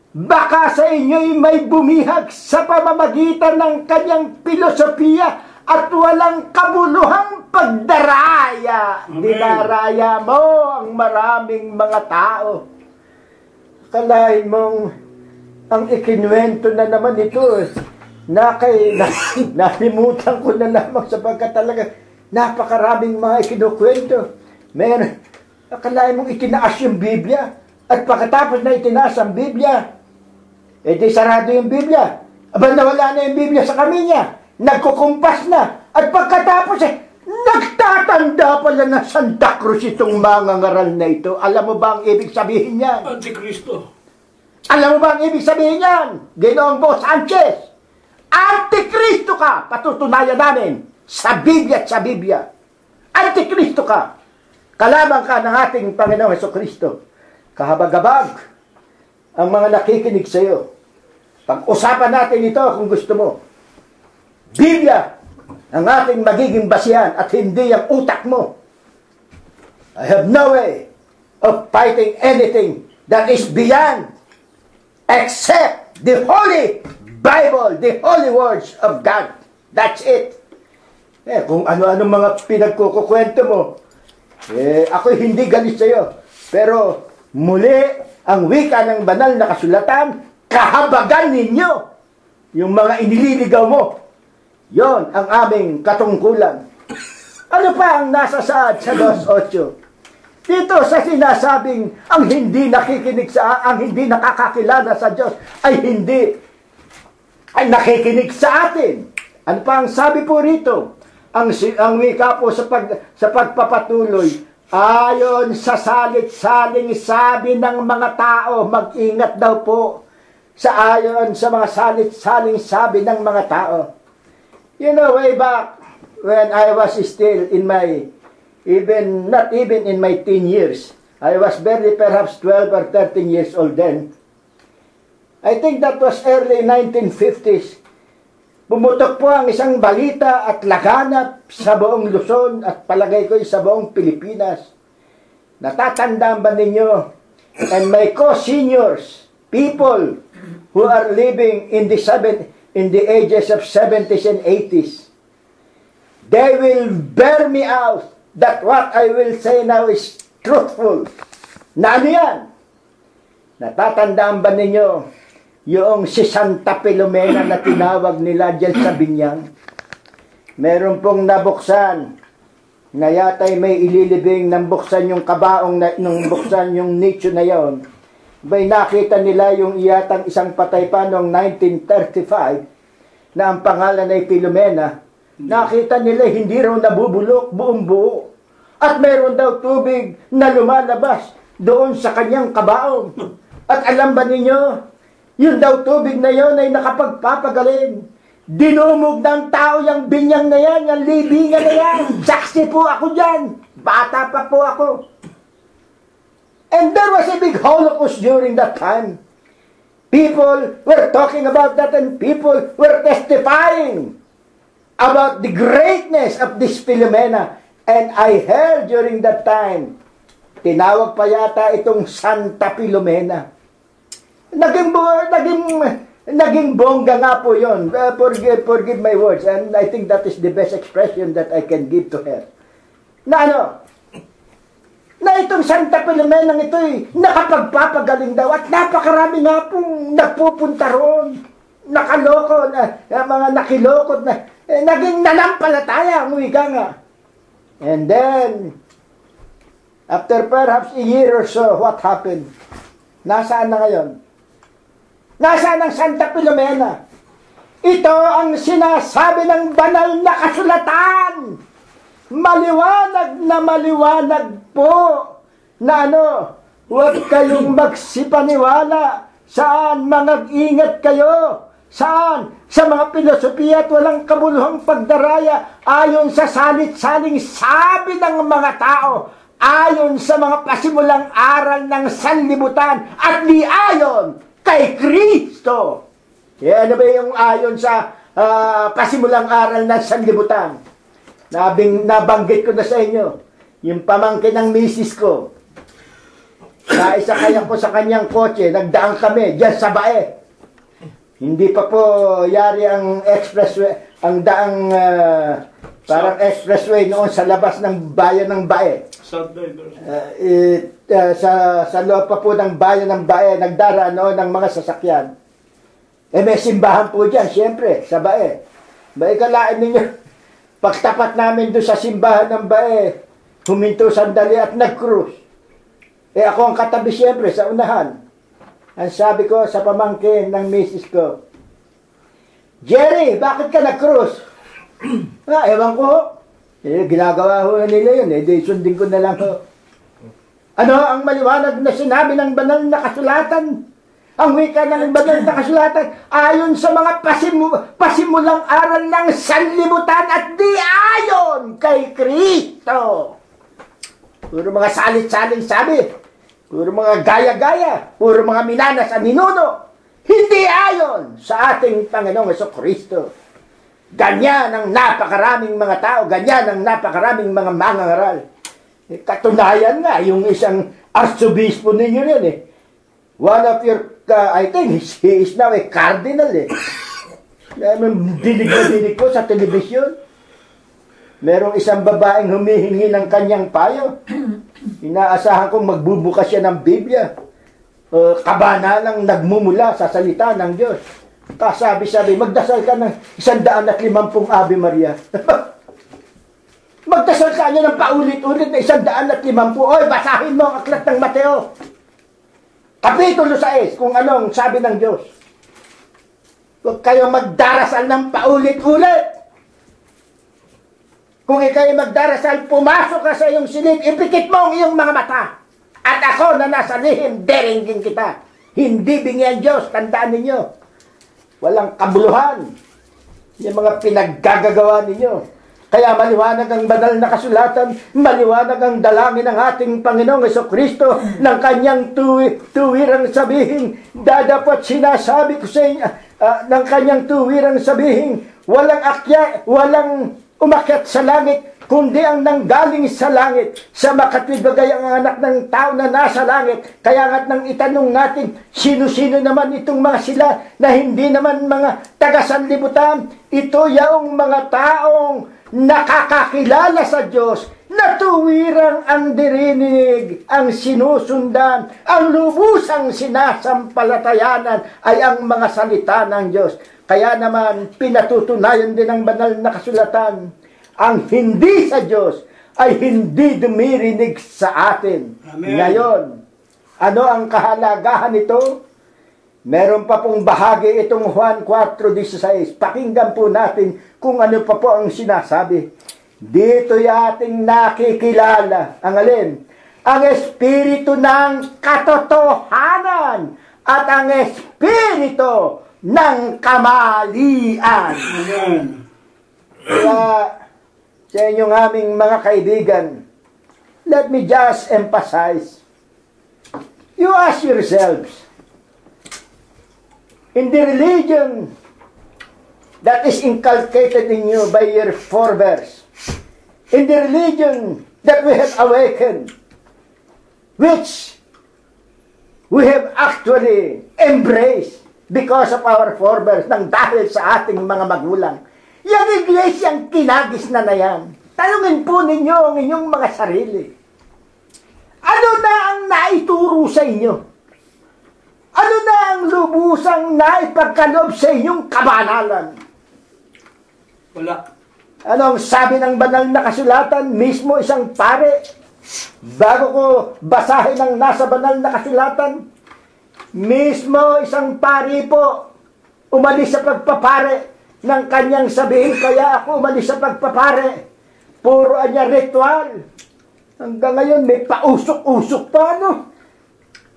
Speaker 4: Baka sa inyo'y may bumihag sa pamamagitan ng kanyang filosofiya at walang kabuluhang pagdaraya.
Speaker 2: Amen.
Speaker 4: Dinaraya mo ang maraming mga tao. Kalahin mong ang ikinuwento na naman ito. Nalimutan ko na naman sapagkat talaga napakaraming mga ikinukwento. Meron, akalain mong itinaas yung Biblia. At pagkatapos na itinaas ang Biblia, di sarado yung Biblia. Aba, nawala na yung Biblia sa kaminya. Nagkukumpas na. At pagkatapos nagtatanda pala na Santa Cruz itong mga ngaral na ito. Alam mo ba ang ibig sabihin yan?
Speaker 2: Antikristo.
Speaker 4: Alam mo ba ang ibig sabihin yan? Ginoong Bo Sanchez. Antikristo ka! Patutunayan namin sa Biblia at sa Biblia. Antikristo ka. Kalaban ka ng ating Panginoong Jesucristo. Kahabag-habag ang mga nakikinig sa iyo. Pag-usapan natin ito kung gusto mo. Biblia ang ating magiging basihan at hindi ang utak mo. I have no way of fighting anything that is beyond except the Holy Bible, the holy words of God. That's it. Kung ano-ano mga pinagkukukwento mo, ako'y hindi galit sa'yo. Pero muli, ang wika ng banal na kasulatan, kahabagan ninyo yung mga inililigaw mo. Yon ang aming katungkulan. Ano pa ang nasa saad sa 2:8? Dito sa sinasabing ang hindi nakikinig ang hindi nakakakilala sa Diyos ay nakikinig sa atin. Ano pa ang sabi po rito? Ang wika po sa pagpapatuloy, ayon sa salit-saling sabi ng mga tao, mag-ingat daw po ayon sa mga salit-saling sabi ng mga tao. You know, way back when I was still in my, not even in my teen years, I was barely perhaps 12 or 13 years old then. I think that was early 1950s. Pumutok po ang isang balita at laganap sa buong Luzon at palagay ko sa buong Pilipinas. Natatandaan ba ninyo? And my co-seniors, people who are living in the ages of 70s and 80s, they will bear me out that what I will say now is truthful. Na ano yan? Natatandaan ba ninyo yung si Santa Filomena na tinawag nila dyan sa Binyang? Meron pong nabuksan na yata'y may ililibing nang buksan yung kabaong nung buksan yung nicho na yon. May nakita nila yung iyatang isang patay pa noong 1935 na ang pangalan ay Filomena. Nakita nila hindi raw nabubulok buong buo. At meron daw tubig na lumalabas doon sa kanyang kabaong. At alam ba ninyo, yun daw tubig na yon ay nakapagpapagaling. Dinumog ng tao yung binyang na yan, yung libingan na yan. Saksi po ako dyan. Bata pa po ako. And there was a big holocaust during that time. People were talking about that and people were testifying about the greatness of this Filomena. And I heard during that time, tinawag pa yata itong Santa Filomena. Naging bongga nga po yun. Forgive my words. And I think that is the best expression that I can give to her. Na itong Santa Filomena ito'y nakapagpapagaling daw. At napakarami nga pong nagpupunta roon. Nakaloko, mga nakilokot na. Naging nanampalataya ang wika nga. And then, after perhaps a year or so, what happened? Nasaan na ngayon? Nasaan ang Santa Filomena? Ito ang sinasabi ng banal na kasulatan. Maliwanag po na huwag kayong magsipaniwala. Saan? Mag-ingat kayo. Saan? Sa mga filosofiya at walang kabuluhang pagdaraya ayon sa salit-saling sabi ng mga tao, ayon sa mga pasimulang aral ng sanlibutan at di ayon kay Kristo. Ano ba yung ayon sa pasimulang aral ng sanlibutan? Nabanggit ko na sa inyo, yung pamangkin ng misis ko. Naisa kaya ko sa kanyang kotse, nagdaan kami dyan sa Bae. Hindi pa po yari ang expressway, ang daang parang expressway noon sa labas ng bayan ng Bae. Sa loob pa po ng bayan ng Bae, nagdaraan noon ng mga sasakyan. May simbahan po dyan, siyempre, sa Bae. Kalain ninyo, pagtapat namin doon sa simbahan ng Bae, huminto sandali at nag-cruise. Ako ang katabi siyempre sa unahan. Ang sabi ko sa pamangkin ng misis ko, Jerry, bakit ka nag-cruise? Ewan ko. Ginagawa ho nila yun. Di sundin ko na lang ho. Ano ang maliwanag na sinabi ng banal na kasulatan? Ang wika ng banal na kasulatan ayon sa mga pasimulang aral ng sanlibutan at di ayon kay Kristo. Puro mga salit-saling sabi. Puro mga gaya-gaya, puro mga minanas ang ninuno. Hindi ayon sa ating Panginoong Jesucristo. Ganyan ang napakaraming mga tao, ganyan ang napakaraming mga mangangaral. Katunayan nga, yung isang arsobispo ninyo yun One of your, I think, he is now a cardinal Dinig na dinig ko sa telebisyon. Merong isang babaeng humihingi ng kanyang payo. Inaasahan kong magbubukas siya ng Biblia. Kabanalang nagmumula sa salita ng Diyos. Kasabi-sabi, magdasal ka ng 150 Ave Maria. Magdasal ka niya ng paulit-ulit na 150. Oy, basahin mo ang aklat ng Mateo. Kapitulo 6, kung anong sabi ng Diyos. Huwag kayong magdarasal ng paulit-ulit. Kung ikaw'y magdarasal, pumasok ka sa iyong silid, ipikit mo ang iyong mga mata. At ako na nasa lihim, deringin kita. Hindi bingi ang Diyos, tandaan ninyo. Walang kabuluhan. Yung mga pinaggagawa ninyo. Kaya maliwanag ang banal na kasulatan, maliwanag ang dalangin ng ating Panginoong Jesucristo ng kanyang tuwirang sabihin. Dapat sinasabi ko sa inyo, ng kanyang tuwirang sabihin, walang umakyat sa langit, kundi ang nanggaling sa langit. Sa makatwidbagay ang anak ng tao na nasa langit. Kaya nga't nang itanong natin, sino-sino naman itong mga sila na hindi naman mga taga-sanlibutan? Ito yaong mga taong nakakakilala sa Diyos, na tuwirang ang dirinig, ang sinusundan, ang lubusang sinasampalatayanan ay ang mga salita ng Diyos. Kaya naman, pinatutunayan din ng banal na kasulatan, ang hindi sa Diyos ay hindi dumirinig sa atin.
Speaker 1: Amen.
Speaker 4: Ngayon, ano ang kahalagahan nito? Meron pa pong bahagi itong Juan 4:16. Pakinggan po natin kung ano pa po ang sinasabi. Dito'y ating nakikilala. Ang alin? Ang Espiritu ng katotohanan at ang Espiritu ng kamalian.
Speaker 1: Amen.
Speaker 4: Kaya sa inyong aming mga kaibigan, let me just emphasize. You ask yourselves, in the religion that is inculcated in you by your forebears, in the religion that we have awakened, which we have actually embraced because of our forebears, nang dahil sa ating mga magulang, yung iglesyang kinagis na yan, tanungin po ninyo ang inyong mga sarili. Ano na ang naituro sa inyo? Ano na ang lubusang naipagkalob sa inyong kabanalan?
Speaker 1: Wala.
Speaker 4: Ano ang sabi ng banal na kasulatan? Mismo isang pare, bago ko basahin ang nasa banal na kasulatan, mismo isang pari po, umalis sa pagpapare ng kanyang sabihin, kaya ako umalis sa pagpapare. Puro anya ritual. Hanggang ngayon may pausok-usok pa, ano?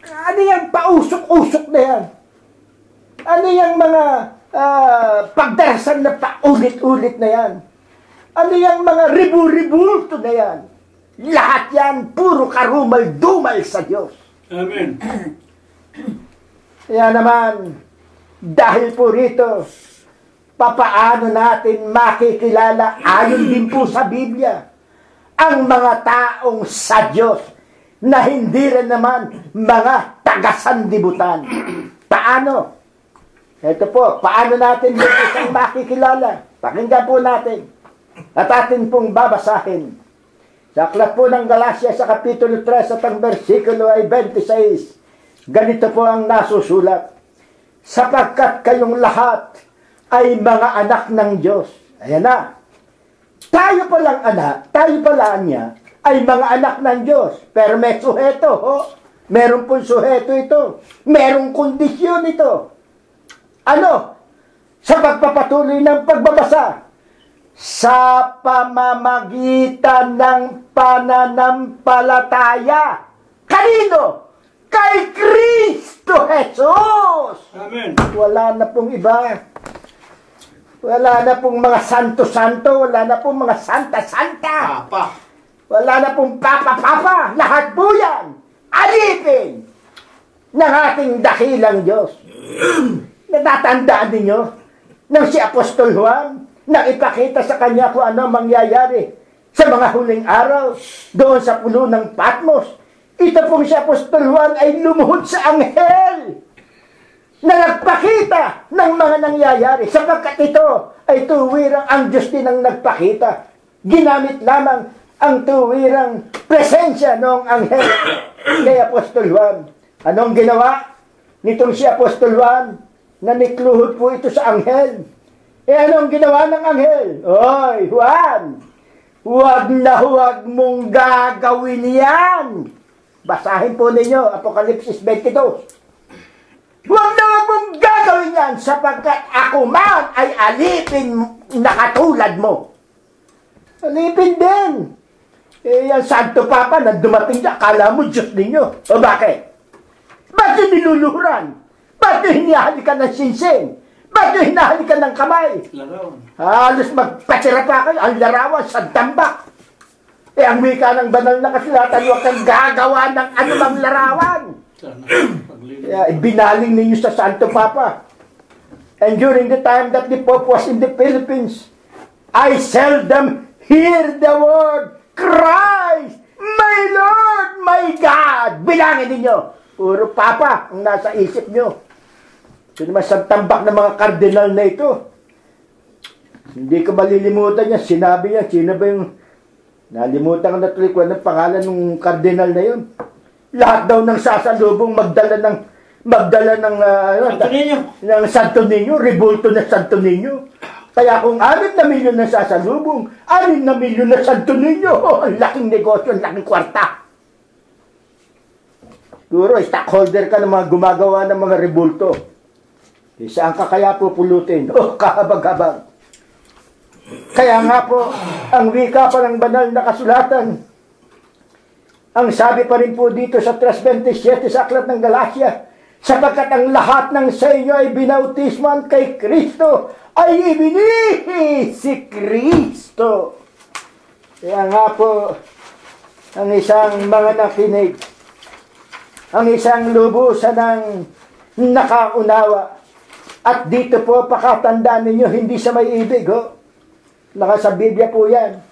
Speaker 4: Ano yung pausok-usok na yan? Ano yung mga pagdarasan na paulit-ulit na yan? Ano yung mga ribu-ribulto na yan? Lahat yan, puro karumal-dumal sa Diyos.
Speaker 1: Amen.
Speaker 4: Kaya naman, dahil po rito, papaano natin makikilala, ayon din po sa Biblia, ang mga taong sa Diyos na hindi rin naman mga taga-sanlibutan. Paano? Ito po, paano natin yung isang makikilala? Pakinggan po natin. At atin pong babasahin. Sa aklat po ng Galacia sa Kapitulo 3 at ang versikulo ay 26. Ganito po ang nasusulat. Sapagkat kayong lahat ay mga anak ng Diyos. Ayan na. Tayo palang anak, tayo pala niya, ay mga anak ng Diyos. Pero may suheto, ho? Meron pong suheto ito. Merong kondisyon ito. Ano? Sa pagpapatuloy ng pagbabasa. Sa pamamagitan ng pananampalataya. Kanino? Kay Kristo Jesus!
Speaker 1: Amen.
Speaker 4: Wala na pong iba. Wala na pong mga santo-santo. Wala na pong mga santa-santa.
Speaker 1: Papa.
Speaker 4: Wala na pong papa-papa. Lahat po yan. Alipin ng ating dakilang Diyos. Natatandaan ninyo nang si Apostol Juan nang ipakita sa kanya kung ano mangyayari sa mga huling araw doon sa pulo ng Patmos. Ito pong si Apostol Juan ay lumuhod sa anghel na nagpakita ng mga nangyayari. Sapagkat ito ay tuwirang ang Diyos din ang nagpakita. Ginamit lamang ang tuwirang presensya ng anghel kay Apostol Juan. Anong ginawa nitong si Apostol Juan? Nanikluhod po ito sa anghel. Anong ginawa ng anghel? Oy, Juan, huwag na huwag mong gagawin yan. Basahin po ninyo, Apokalipsis 22. Huwag na huwag mong gagawin yan sapagkat ako man ay alipin na katulad mo. Alipin din. Yan Santo Papa na dumating siya, akala mo Diyos ninyo. O bakit? Ba't yung niluluhuran? Ba't yung hinahalikan ng sinsing? Ba't yung hinahalikan ng kamay? Halos magpatira pa kayo, ang larawan sa tambak. Ang wika ng banal na kasulatan, huwag kang gagawa ng anumang larawan. Binaling ninyo sa Santo Papa. And during the time that the Pope was in the Philippines, I seldom hear the word Christ, my Lord, my God. Bilangin ninyo. Puro Papa ang nasa isip nyo. Ito naman sa tambak ng mga kardinal na ito. Hindi ko malilimutan niya. Sinabi niya, sino ba yung... Nalimutan ko na tuloy ko, anong pangalan ng kardinal na yun? Lahat daw ng sasalubong magdala ng Santo Niño, rebulto na Santo Niño. Kaya kung 6 na milyon na sasalubong, 6 na milyon na Santo Niño, ang laking negosyo, ang laking kwarta. Siguro, stockholder ka ng mga gumagawa ng mga rebulto. Saan ka kaya pupulutin? Kahabag-habag. Kaya nga po, ang wika pa ng banal na kasulatan, ang sabi pa rin po dito sa 3:27 sa Aklat ng Galacia, sapagkat ang lahat ng sa inyo ay binautisman kay Kristo, ay ibinihi si Kristo. Kaya nga po, ang isang mga nakinig, ang isang lubusan ng nakaunawa, at dito po pakatandaan ninyo, hindi sa may ibig, Nasa Biblia po yan.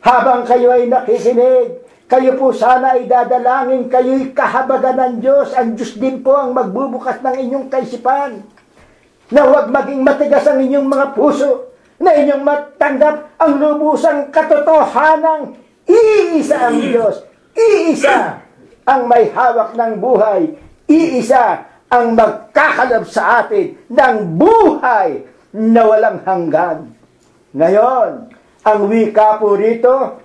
Speaker 4: Habang kayo ay nakikinig, kayo po sana ay dadalangin, kayo'y kahabagan ng Diyos. Ang Diyos din po ang magbubukas ng inyong kaisipan. Na huwag maging matigas ang inyong mga puso, na inyong matanggap ang lubusang katotohanang iisa ang Diyos. Iisa ang may hawak ng buhay. Iisa ang magkakalab sa atin ng buhay na walang hanggan. Ngayon, ang wika po rito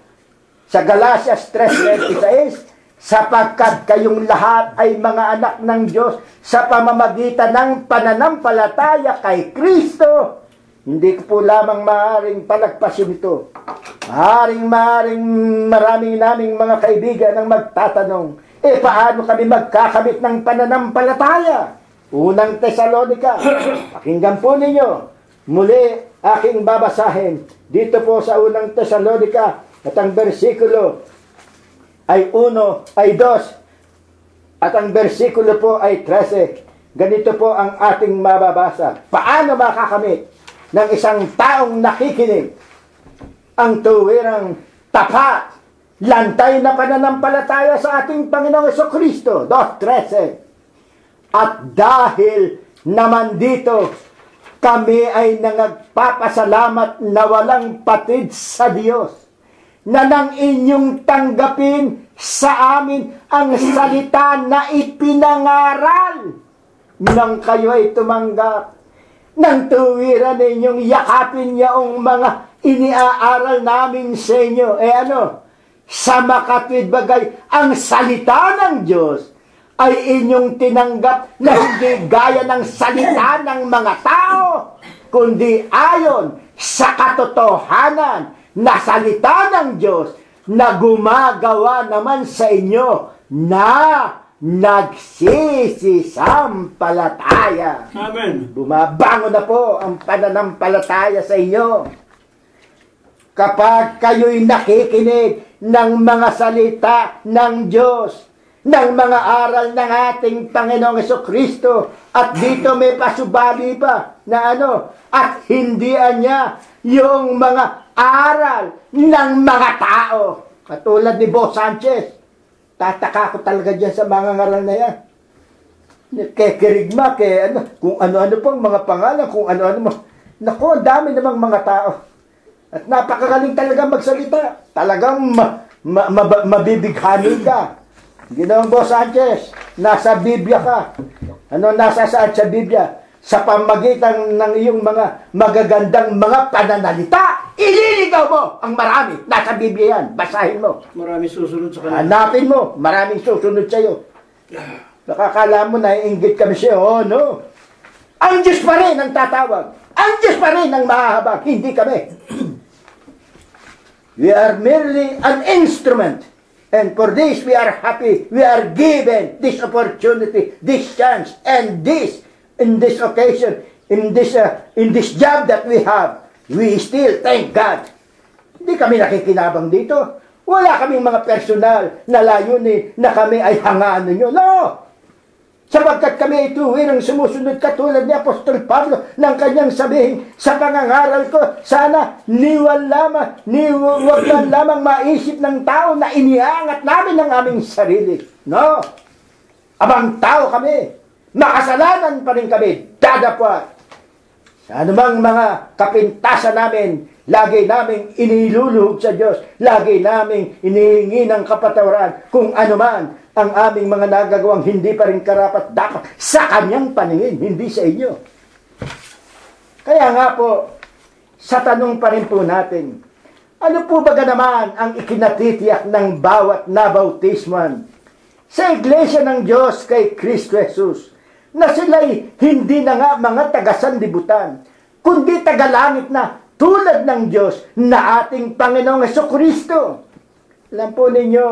Speaker 4: sa Galatias 3:26, sapagkat kayong lahat ay mga anak ng Diyos sa pamamagitan ng pananampalataya kay Kristo. Hindi ko po lamang maaaring palagpasin ito. Maraming naming mga kaibigan ang magtatanong, paano kami magkakamit ng pananampalataya? Unang Tesalonika, pakinggan po ninyo. Muli, aking babasahin dito po sa unang Tesalonika at ang bersikulo ay 1, ay 2 at ang bersikulo po ay 13. Ganito po ang ating mababasa. Paano makakamit ng isang taong nakikinig ang tuwirang tapat, lantay na pananampalataya sa ating Panginoong Jesucristo? 2:13. At dahil naman dito, kami ay nagpapasalamat na walang patid sa Diyos, na nang inyong tanggapin sa amin ang salita na ipinangaral nang kayo ay tumanggap ng tuwiran ninyong yakapin yaong mga iniaaral namin sa inyo. Sa makatwid bagay, ang salita ng Diyos ay inyong tinanggap na hindi gaya ng salita ng mga tao, kundi ayon sa katotohanan na salita ng Diyos na gumagawa naman sa inyo na nagsisisampalataya.
Speaker 2: Amen.
Speaker 4: Bumabango na po ang pananampalataya sa inyo. Kapag kayo'y nakikinig ng mga salita ng Diyos, ng mga aral ng ating Panginoong Jesucristo, at dito may pasubali pa na at hindi niya yung mga aral ng mga tao. Katulad ni Bo Sanchez, tataka ko talaga dyan sa mga ngaral na yan. Kay Kirigma, kung ano-ano pang mga pangalan, kung ano-ano. Naku, ang dami namang mga tao. At napakagaling talaga magsalita. Talagang mabibighani ka. Ginoong Boss Sanchez, nasa Biblia ka. Ano nasa saan sa Biblia? Sa pamagitan ng iyong mga magagandang mga pananalita, ililigaw mo ang marami. Nasa Biblia yan. Basahin mo.
Speaker 3: Marami susunod sa kanila.
Speaker 4: Hanapin mo. Maraming susunod sa'yo. Nakakala mo na iinggit kami siya. Oh, no. Ang Diyos pa rin ang tatawag. Ang Diyos pa rin ang mahahabag. Hindi kami. We are merely an instrument. And for this, we are happy. We are given this opportunity, this chance, and this, in this occasion, in this job that we have, we still thank God. Hindi kami nakikinabang dito. Wala kaming mga personal na layunin na kami ay hangaan ninyo. No! Sapagkat kami ay tuwirang sumusunod katulad ni Apostol Pablo ng kanyang sabihin sa pangangaral ko, sana wag man lamang maisip ng tao na iniangat namin ang aming sarili. No! Abang tao kami. Makasalanan pa rin kami. Dadapwat. Sa anumang mga kapintasan namin, lagi naming iniluluhog sa Diyos. Lagi naming inihingi ng kapatawaran kung anuman ang aming mga nagagawang hindi pa rin karapat dapat sa kanyang paningin, hindi sa inyo. Kaya nga po, sa tanong pa rin po natin, ano po ba naman ang ikinatitiyak ng bawat nabautisman sa Iglesia ng Diyos kay Kristo Jesus, na sila'y hindi na nga mga taga-sanlibutan, kundi taga-langit na tulad ng Diyos na ating Panginoong Jesucristo. Alam po ninyo,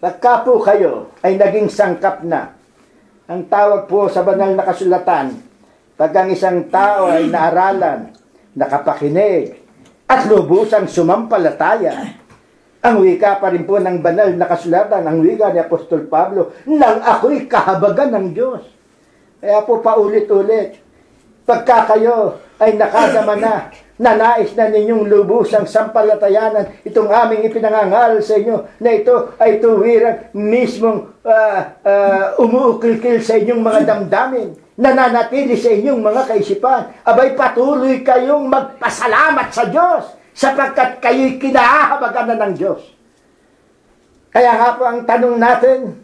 Speaker 4: pagka po kayo ay naging sangkap na, ang tawag po sa banal na kasulatan, pag ang isang tao ay naaralan, nakapakinig, at lubusang sumampalataya, ang wika pa rin po ng banal na kasulatan, ang wika ni Apostol Pablo, nang ako'y kahabagan ng Diyos. Kaya po paulit-ulit, pagka kayo ay nakadama na nais na ninyong lubusang sampalatayanan itong aming ipinangangaral sa inyo, na ito ay tuwirang mismong umuukil-kil sa inyong mga damdamin, nananatili sa inyong mga kaisipan, abay patuloy kayong magpasalamat sa Diyos, sapagkat kayo'y kinahahabagan na ng Diyos. Kaya nga po ang tanong natin,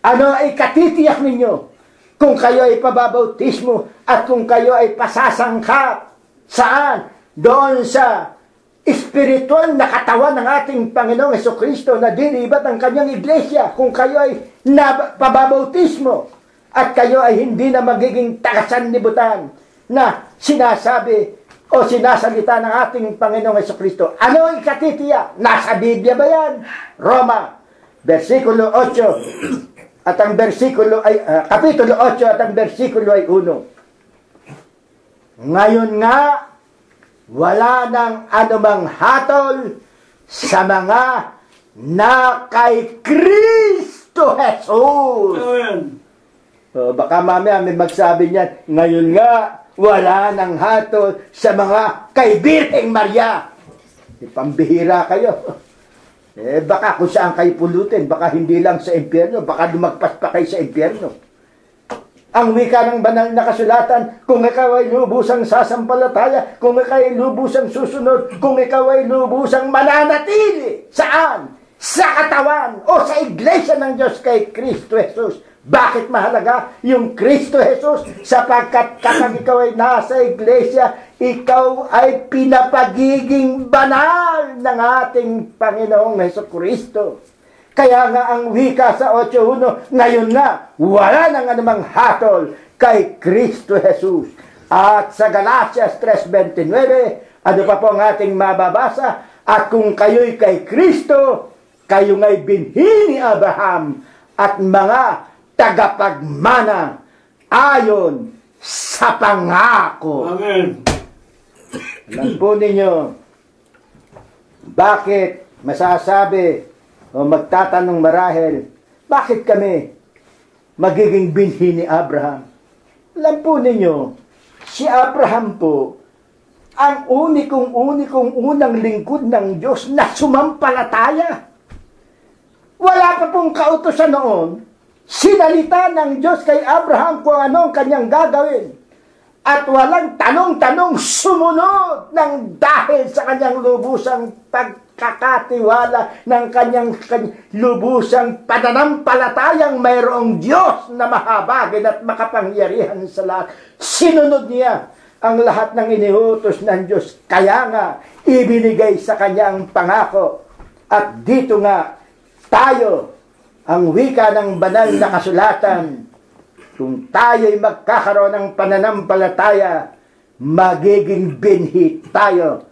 Speaker 4: ano ay katitiyak ninyo kung kayo ay pababautismo at kung kayo ay pasasangkap? Saan? Doon sa espiritual na katawan ng ating Panginoong Jesucristo na dinibat ang kanyang iglesia. Kung kayo ay pababautismo at kayo ay hindi na magiging tagasanlibutan na sinasabi o sinasalita ng ating Panginoong Jesucristo. Ano ang katitiyak? Nasa Biblia ba yan? Roma, versikulo 8, at ang versikulo ay, kapitulo 8 at ang versikulo ay 1. Ngayon nga, wala nang anumang hatol sa mga na kay Kristo Jesus. Baka mamaya may magsabi niyan, ngayon nga, wala nang hatol sa mga kay Birheng Maria. Pambihira kayo. Baka kung saan kayo pulutin, baka hindi lang sa impyerno, baka lumagpas pa kayo sa impyerno. Ang wika ng banal na kasulatan, kung ikaw ay lubusang sasampalataya, kung ikaw ay lubusang susunod, kung ikaw ay lubusang mananatili, saan? Sa katawan o sa iglesia ng Diyos kay Kristo Jesus. Bakit mahalaga yung Kristo Jesus? Sapagkat kapag ikaw ay nasa iglesia, ikaw ay pinapagiging banal ng ating Panginoong Jesucristo. Kaya nga ang wika sa 8.1, ngayon nga, wala nang anumang hatol kay Kristo Jesus. At sa Galatias 3.29, ano pa po ang ating mababasa? At kung kayo'y kay Kristo, kayo nga'y binhi ni Abraham at mga tagapagmana ayon sa pangako.
Speaker 3: Amen.
Speaker 4: Alam po ninyo, bakit masasabi o magtatanong marahil, bakit kami magiging binhi ni Abraham? Alam po ninyo, si Abraham po, ang unang unang lingkod ng Diyos na sumampalataya. Wala pa pong kautusan noon, sinalita ng Diyos kay Abraham kung ano ang kanyang gagawin. at walang tanong-tanong sumunod ng dahil sa kanyang lubusang pagkakatiwala, ng kanyang lubusang pananampalatayang mayroong Diyos na mahabagin at makapangyarihan sa lahat. Sinunod niya ang lahat ng iniutos ng Diyos. Kaya nga, ibinigay sa kanyang pangako. At dito nga, tayo, ang wika ng banal na kasulatan, kung tayo'y magkakaroon ng pananampalataya, magiging binhi tayo.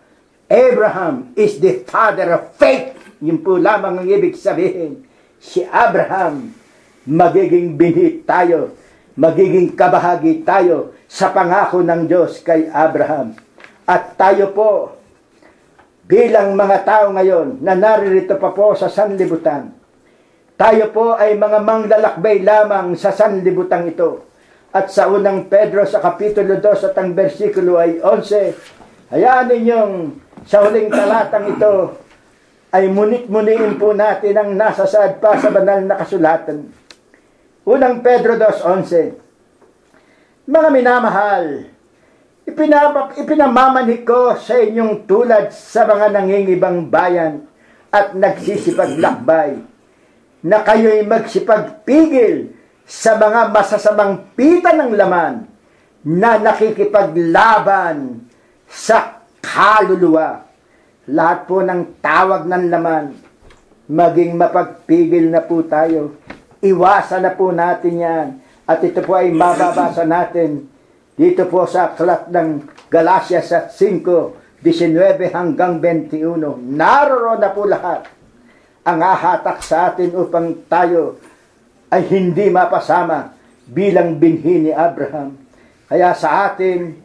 Speaker 4: Abraham is the father of faith. Yun po lamang ang ibig sabihin. Si Abraham, magiging binhi tayo. Magiging kabahagi tayo sa pangako ng Diyos kay Abraham. At tayo po, bilang mga tao ngayon na naririto pa po sa sanlibutan, tayo po ay mga manglalakbay lamang sa sanlibutan ito. At sa unang Pedro sa kapitulo 2 at ang bersikulo ay 11, hayaan ninyong sa huling talatang ito ay munit-muniin po natin ang nasasaad pa sa banal na kasulatan. Unang Pedro 2:11, mga minamahal, ipinamamanhik ko sa inyong tulad sa mga nangingibang bayan at nagsisipaglakbay, na kayo'y magsipagpigil sa mga masasamang pita ng laman na nakikipaglaban sa kaluluwa. Lahat po ng tawag ng laman, maging mapagpigil na po tayo. Iwasan na po natin yan. At ito po ay mababasa natin dito po sa aklat ng Galatias 5:19 hanggang 21. Naroon na po lahat ang hahatak sa atin upang tayo ay hindi mapasama bilang binhi ni Abraham. Kaya sa atin,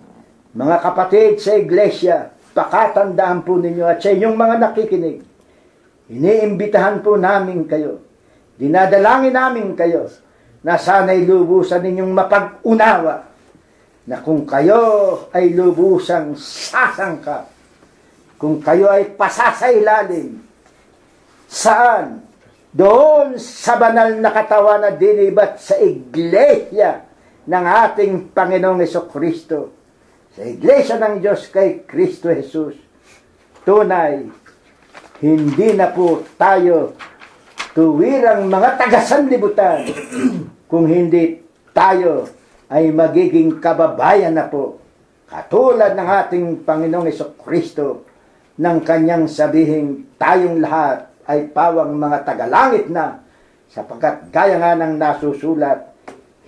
Speaker 4: mga kapatid sa iglesia, pakatandaan po ninyo at sa inyong mga nakikinig, iniimbitahan po namin kayo, dinadalangin namin kayo, na sana'y lubusan ninyong mapag-unawa na kung kayo ay lubusang sasangka, kung kayo ay pasasailalim, saan? Doon sa banal na katawan na dinibat sa iglesia ng ating Panginoong Jesucristo, sa iglesia ng Diyos kay Kristo Jesus. Tunay, hindi na po tayo tuwirang mga taga-sanlibutan kung hindi tayo ay magiging kababayan na po, katulad ng ating Panginoong Jesucristo, ng kanyang sabihing tayong lahat ay pawang mga tagalangit na, sapagkat gaya nga ng nasusulat,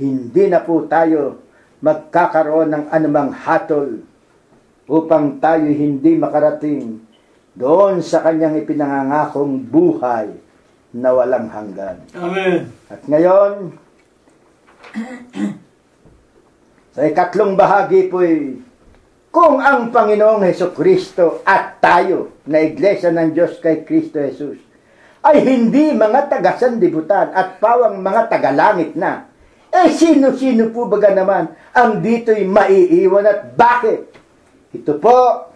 Speaker 4: hindi na po tayo magkakaroon ng anumang hatol upang tayo hindi makarating doon sa kanyang ipinangangakong buhay na walang hanggan.
Speaker 1: Amen.
Speaker 4: At ngayon, sa ikatlong bahagi po'y kung ang Panginoong Jesucristo at tayo na iglesia ng Diyos kay Kristo Jesus ay hindi mga taga-sanlibutan at pawang mga tagalangit na, sino-sino po baga naman ang dito'y maiiwan at bakit? Ito po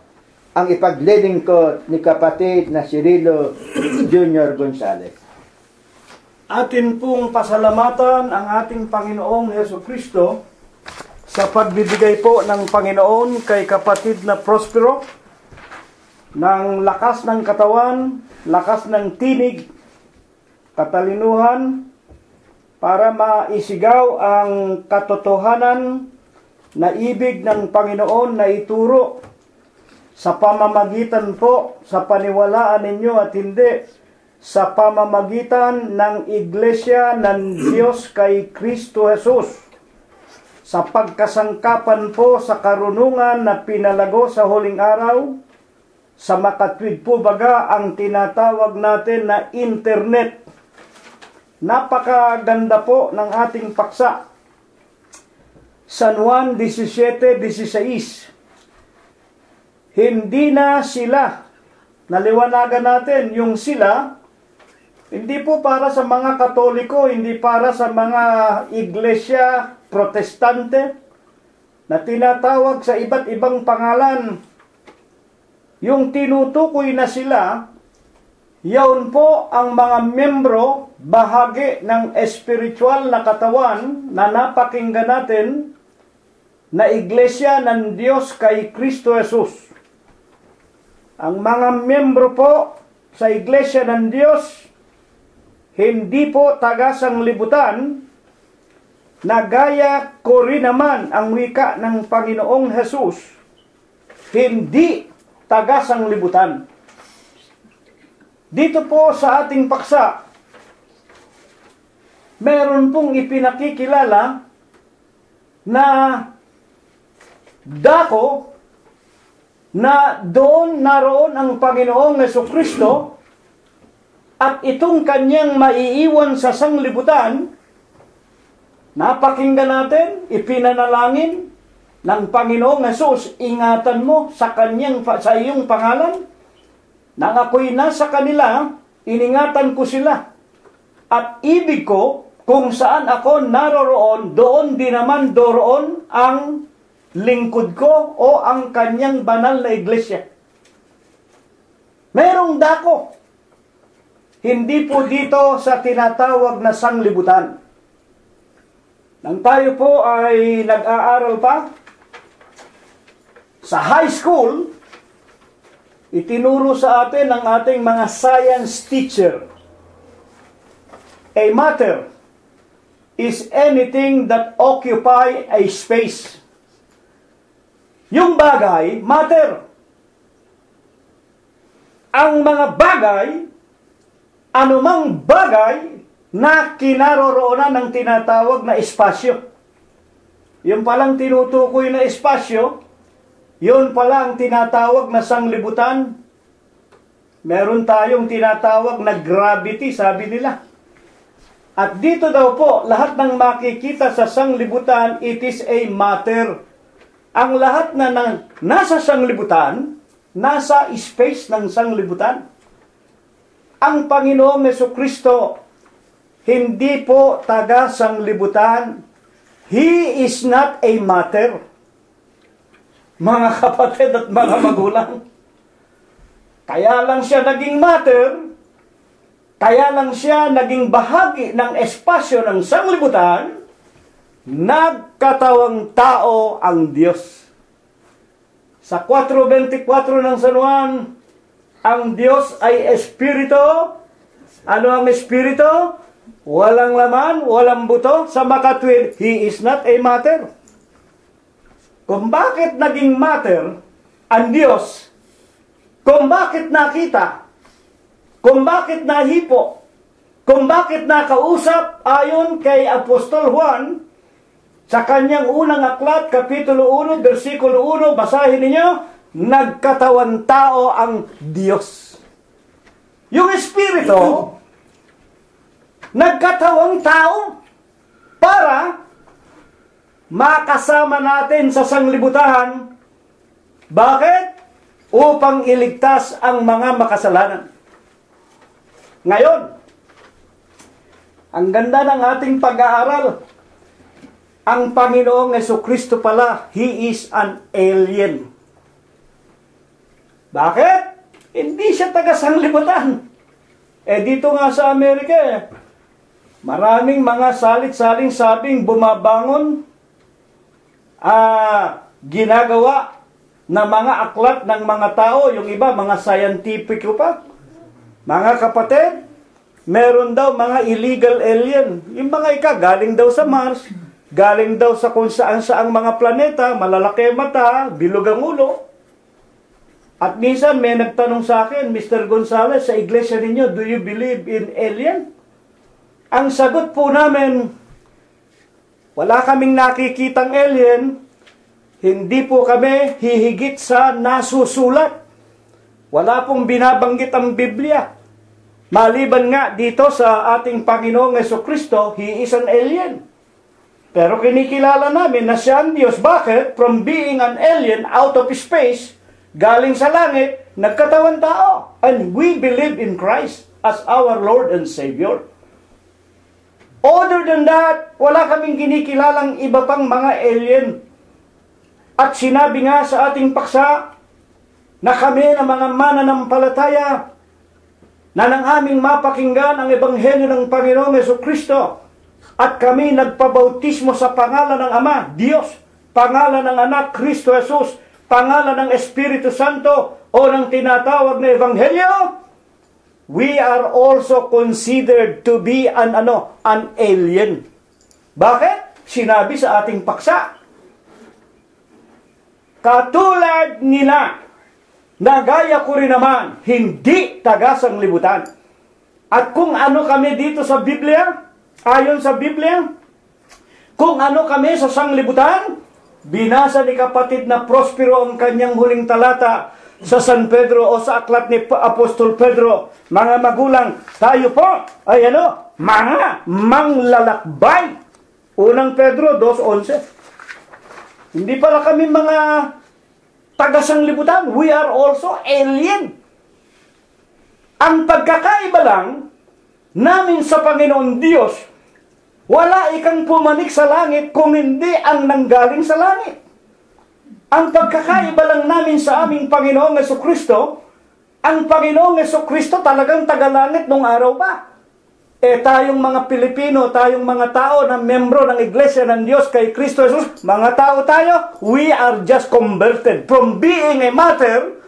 Speaker 4: ang ipaglilingkod ni kapatid na Cirilo Jr. Gonzales.
Speaker 3: Atin pong pasalamatan ang ating Panginoong Jesucristo sa pagbibigay po ng Panginoon kay kapatid na Prospero ng lakas ng katawan, lakas ng tinig, katalinuhan, para maisigaw ang katotohanan na ibig ng Panginoon na ituro sa pamamagitan po sa paniwalaan ninyo at hindi sa pamamagitan ng Iglesia ng Diyos kay Kristo Jesus, sa pagkasangkapan po sa karunungan na pinalago sa huling araw, sa makatwid po baga ang tinatawag natin na internet. Napakaganda po ng ating paksa. San Juan 17:16. Hindi na sila, naliwanagan natin yung sila, hindi po para sa mga Katoliko, hindi para sa mga iglesia protestante na tinatawag sa iba't ibang pangalan. Yung tinutukoy na sila, yaon po ang mga membro, bahagi ng espiritual na katawan na napakinggan natin na iglesia ng Diyos kay Kristo Jesus. Ang mga miyembro po sa iglesia ng Diyos, hindi po taga-sanglibutan, na gaya ko rin naman ang wika ng Panginoong Jesus, hindi taga-sanglibutan. Dito po sa ating paksa, meron pong ipinakikilala na dako na doon naroon ang Panginoong Jesucristo at itong kanyang maiiwan sa sanglibutan, napakinggan natin, ipinanalangin ng Panginoong Jesus, ingatan mo sa iyong pangalan, nang ako'y nasa kanila, iningatan ko sila. At ibig ko, kung saan ako naroroon, doon din naman doroon ang lingkod ko o ang kanyang banal na iglesia. Merong dako. Hindi po dito sa tinatawag na sanglibutan. Nang tayo po ay nag-aaral pa, sa high school, itinuro sa atin ng ating mga science teacher, a matter is anything that occupy a space. Yung bagay, matter. Ang mga bagay, anumang bagay na kinaroroonan ng tinatawag na espasyo. Yung palang tinutukoy na espasyo, yun pala ang tinatawag na sanglibutan. Meron tayong tinatawag na gravity, sabi nila. At dito daw po, lahat ng makikita sa sanglibutan, it is a matter. Ang lahat na nasa sanglibutan, nasa space ng sanglibutan. Ang Panginoong Jesucristo, hindi po taga-sanglibutan. He is not a matter. Mga kapatid at mga magulang. Kaya lang siya naging matter, kaya lang siya naging bahagi ng espasyo ng sanglibutan, nagkatawang tao ang Diyos. Sa 4:24 ng San Juan, ang Diyos ay Espiritu. Ano ang Espiritu? Walang laman, walang buto. Sa makatwid, He is not a matter. Kung bakit naging matter ang Diyos, kung bakit nakita, kung bakit nahipo, kung bakit nakausap ayon kay Apostol Juan, sa kanyang unang aklat, Kapitulo 1, versikulo 1, basahin ninyo, nagkatawan tao ang Diyos. Yung Espiritu, nagkatawang tao para makasama natin sa sanglibutan. Bakit? Upang iligtas ang mga makasalanan. Ngayon, ang ganda ng ating pag-aaral, ang Panginoong Jesucristo pala, He is an alien. Bakit? Hindi siya taga-sanglibutan. Dito nga sa Amerika, maraming mga salit-saling sabing bumabangon, ginagawa na mga aklat ng mga tao, yung iba, mga scientific pa. Mga kapatid, meron daw mga illegal alien. Yung mga galing daw sa Mars, galing daw sa kung saan-saang mga planeta, malalaki mata, bilog ang ulo. At minsan may nagtanong sa akin, Mr. Gonzales, sa iglesia ninyo, do you believe in alien? Ang sagot po namin, wala kaming nakikitang alien, hindi po kami hihigit sa nasusulat. Wala pong binabanggit ang Biblia. Maliban nga dito sa ating Panginoong Jesucristo, He is an alien. Pero kinikilala namin na siya ang Diyos. Bakit? From being an alien out of space, galing sa langit, nagkatawan tao. And we believe in Christ as our Lord and Savior. Other than that, wala kaming kinikilalang iba pang mga alien. At sinabi nga sa ating paksa na kami na mga mananampalataya na nang aming mapakinggan ang Ebanghelyo ng Panginoong Jesucristo at kami nagpabautismo sa pangalan ng Ama, Diyos, pangalan ng Anak, Kristo Jesus, pangalan ng Espiritu Santo, o ng tinatawag na Ebanghelyo, we are also considered to be an alien. Bakit? Sinabi sa ating paksa. Katulad nila, na gaya ko rin naman, hindi taga-sanglibutan. At kung ano kami dito sa Biblia, ayon sa Biblia, kung ano kami sa sanglibutan, binasa ni kapatid na Prospero ang kanyang huling talata sa San Pedro o sa aklat ni Apostol Pedro. Mga magulang, tayo po ay mga manglalakbay. Unang Pedro 2:11. Hindi pala kami mga taga-sanglibutan. We are also alien. Ang pagkakaiba lang namin sa Panginoon Diyos, wala ikang pumanik sa langit kung hindi ang nanggaling sa langit. Ang pagkakaiba lang namin sa aming Panginoong Jesucristo, ang Panginoong Jesucristo talagang tagalangit nung araw pa. Tayong mga Pilipino, tayong mga tao na membro ng Iglesia ng Diyos kay Kristo Jesus, mga tao tayo, we are just converted from being a matter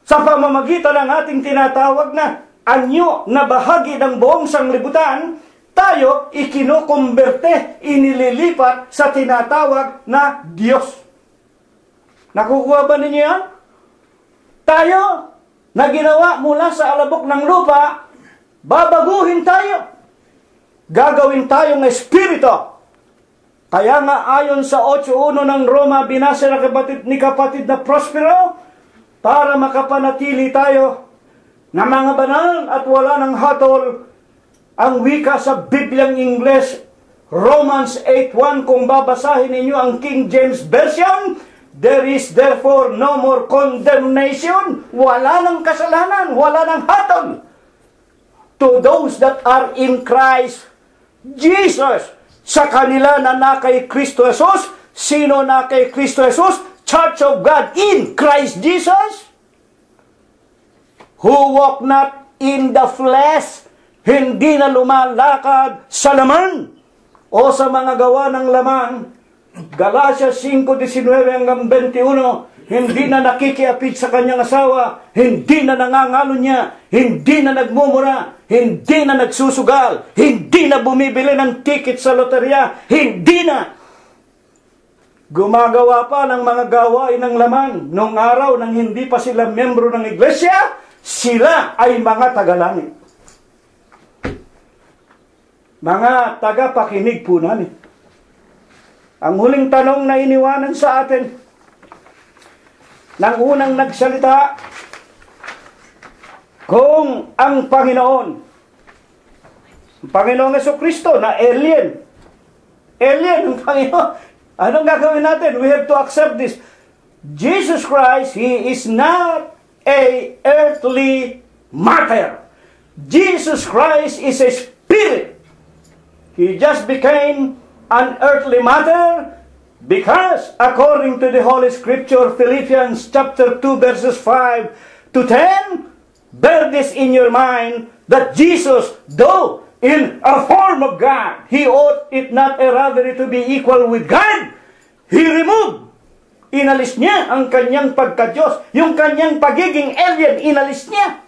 Speaker 3: sa pamamagitan ng ating tinatawag na anyo na bahagi ng buong sanglibutan, tayo ikinukumberte, inililipat sa tinatawag na Diyos. Nakukuha ba ninyo yan? Tayo, na ginawa mula sa alabok ng lupa, babaguhin tayo. Gagawin tayong espiritu. Kaya nga ayon sa 8:1 ng Roma, binasa ni kapatid na Prospero, para makapanatili tayo na mga banal at wala ng hatol, ang wika sa Bibliang Ingles, Romans 8:1, kung babasahin ninyo ang King James Version, there is therefore no more condemnation. Wala ng kasalanan, wala ng hatol. To those that are in Christ Jesus. Sa kanila na kay Kristo Jesus. Sino na kay Kristo Jesus? Church of God in Christ Jesus. Who walk not in the flesh. Hindi na lumalakad sa laman o sa mga gawa ng laman. Galatia 5:19 hanggang 21, hindi na nakikiapid sa kanyang asawa, hindi na nangangalo niya, hindi na nagmumura, hindi na nagsusugal, hindi na bumibili ng ticket sa loterya, hindi na gumagawa pa ng mga gawain ng laman. Noong araw nang hindi pa sila membro ng iglesia, sila ay mga tagalangit. Mga tagapakinig po namin. Ang huling tanong na iniwanan sa atin ng unang nagsalita, kung ang Panginoong Jesucristo na alien ang Panginoon, anong gagawin natin? We have to accept this. Jesus Christ, He is not a earthly matter. Jesus Christ is a spirit. He just became an earthly matter because according to the Holy Scripture, Philippians chapter 2 verses 5 to 10, bear this in your mind that Jesus, though in a form of God, He ought it not a robbery to be equal with God. He removed, inalis niya ang kanyang pagka-Diyos, yung kanyang pagiging alien, inalis niya.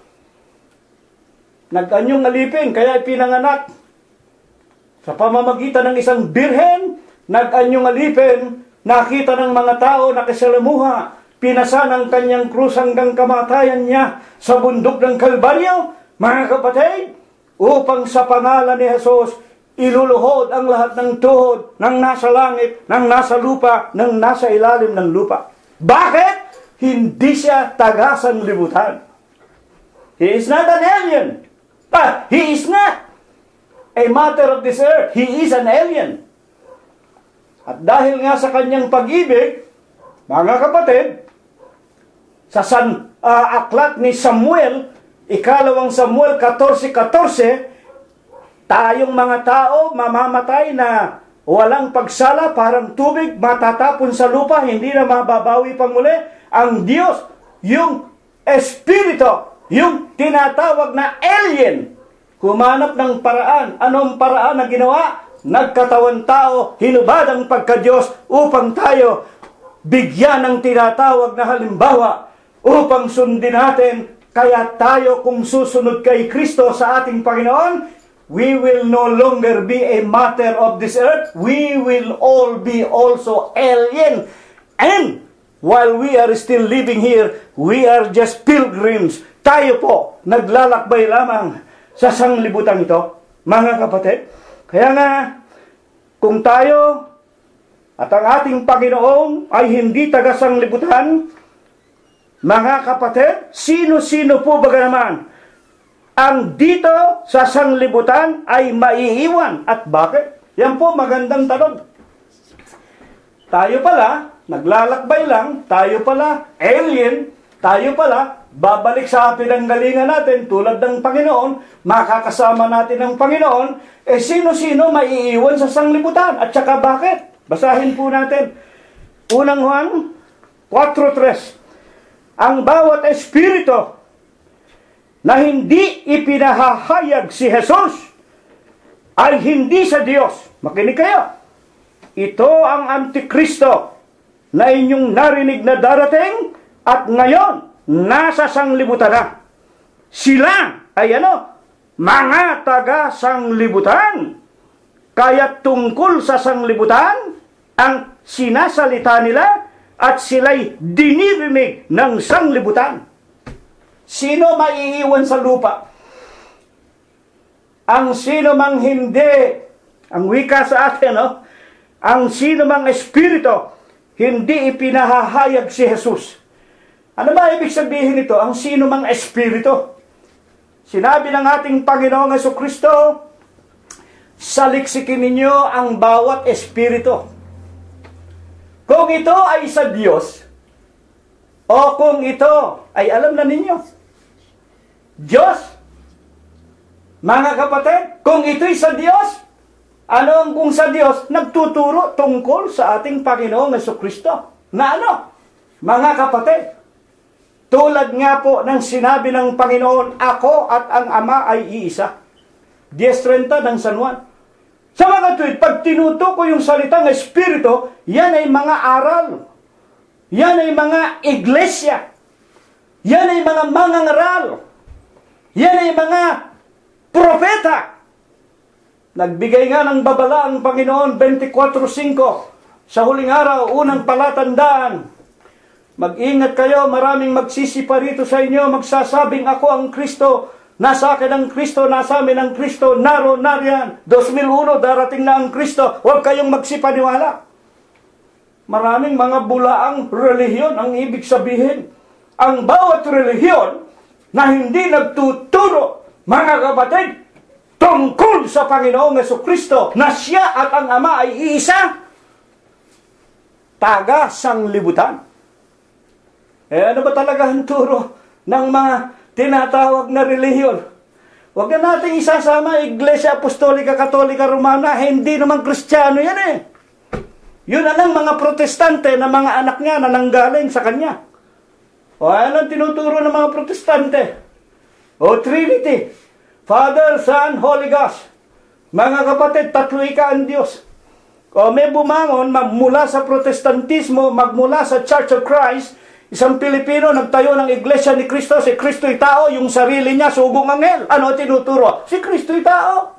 Speaker 3: Nag-anyong alipin, kaya pinanganak sa pamamagitan ng isang birhen, nag-anyong alipin, nakita ng mga tao, nakisalamuha, pinasa ng kanyang krus hanggang kamatayan niya sa bundok ng Kalbaryo, mga kapatid, upang sa pangalan ni Jesus, iluluhod ang lahat ng tuhod ng nasa langit, ng nasa lupa, ng nasa ilalim ng lupa. Bakit? Hindi siya taga-sanglibutan. He is not an alien. He is not a matter of this earth. He is an alien. At dahil nga sa kanyang pag-ibig, mga kapatid, sa aklat ni Samuel, ikalawang Samuel 14:14, tayong mga tao mamamatay na walang pagsala, parang tubig, matatapon sa lupa, hindi na mababawi pang muli. Ang Diyos, yung Espiritu, yung tinatawag na alien, humanap ng paraan. Anong paraan na ginawa? nagkatawan tao, hinubad ang pagka-Diyos upang tayo bigyan ng tinatawag na halimbawa upang sundin natin. Kaya tayo kung susunod kay Kristo sa ating Panginoon, we will no longer be a matter of this earth. We will all be also alien. And while we are still living here, we are just pilgrims. Tayo po, naglalakbay lamang sa sanglibutan ito, mga kapatid. Kaya nga, kung tayo at ang ating Panginoon ay hindi taga-sanglibutan, mga kapatid, sino-sino po ba naman ang dito sa sanglibutan ay maiiwan? At bakit? Yan po magandang tanong. Tayo pala, naglalakbay lang, tayo pala, alien, tayo pala, babalik sa pinanggalingan natin tulad ng Panginoon, makakasama natin ng Panginoon, sino-sino maiiwan sa sanglibutan? At saka bakit? Basahin po natin. Unang Juan 4:3. Ang bawat espiritu na hindi ipinahahayag si Jesus ay hindi sa Diyos. Makinig kayo. Ito ang Antikristo na inyong narinig na darating at ngayon nasa sanglibutan na. Sila ay mga taga-sanglibutan. Kaya tungkol sa sanglibutan ang sinasalita nila at sila'y dinirinig ng sanglibutan. Sino maiiwan sa lupa? Ang sino mang hindi, ang wika sa atin, ang sino mang espiritu, hindi ipinahahayag si Jesus. Ano ba ibig sabihin nito? Ang sino mang espiritu. Sinabi ng ating Panginoong Jesucristo, saliksikin ninyo ang bawat espiritu. Kung ito ay sa Diyos, o kung ito ay alam na ninyo, Diyos, mga kapatid, kung ito'y sa Diyos, ano ang kung sa Diyos? Nagtuturo tungkol sa ating Panginoong Jesucristo. Na mga kapatid, tulad nga po ng sinabi ng Panginoon, ako at ang Ama ay iisa. 10:30 ng San Juan. Sa mga tuwid, pag tinutuko yung salitang Espiritu, yan ay mga aral. Yan ay mga iglesia. Yan ay mga mangangaral. Yan ay mga propeta. Nagbigay nga ng babala ang Panginoon 24:5 sa huling araw, unang palatandaan. Mag-ingat kayo, maraming magsisipa rito sa inyo, magsasabing ako ang Kristo. Nasa akin ang Kristo, nasa amin ang Kristo, nariyan. 2001, darating na ang Kristo. Huwag kayong magsipaniwala. Maraming mga bulaang relihiyon ang ibig sabihin. Ang bawat relihiyon na hindi nagtuturo, mga kapatid, tungkol sa Panginoong Jesucristo, na siya at ang Ama ay iisa, taga-sanglibutan. Ano ba talaga ang turo ng mga tinatawag na relihiyon? Huwag na natin isasama Iglesia Apostolika Katolika Romana, hindi naman Kristiyano yan Yun ang mga protestante na mga anak niya na nanggaling sa kanya. O ano ang tinuturo ng mga protestante? O Trinity, Father, Son, Holy Ghost. Mga kapatid, tatlo ika ang Diyos. O may bumangon magmula sa protestantismo, magmula sa Church of Christ, isang Pilipino nagtayo ng Iglesia ni Kristo, si Kristo'y tao, yung sarili niya sugong anghel. Ano tinuturo? Si Kristo'y tao.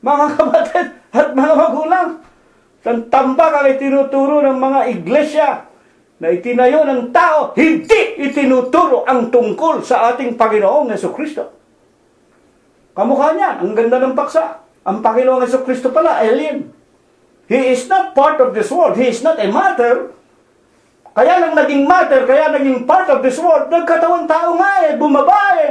Speaker 3: Mga kapatid at mga magulang, ang tambak ang itinuturo ng mga iglesia na itinayo ng tao, hindi itinuturo ang tungkol sa ating Panginoong Jesucristo. Kamukha niya, ang ganda ng paksa. Ang Panginoong Jesucristo pala, alien. He is not part of this world. He is not a matter. Kaya lang naging matter, kaya naging part of this world. Nagkatawang tao nga bumaba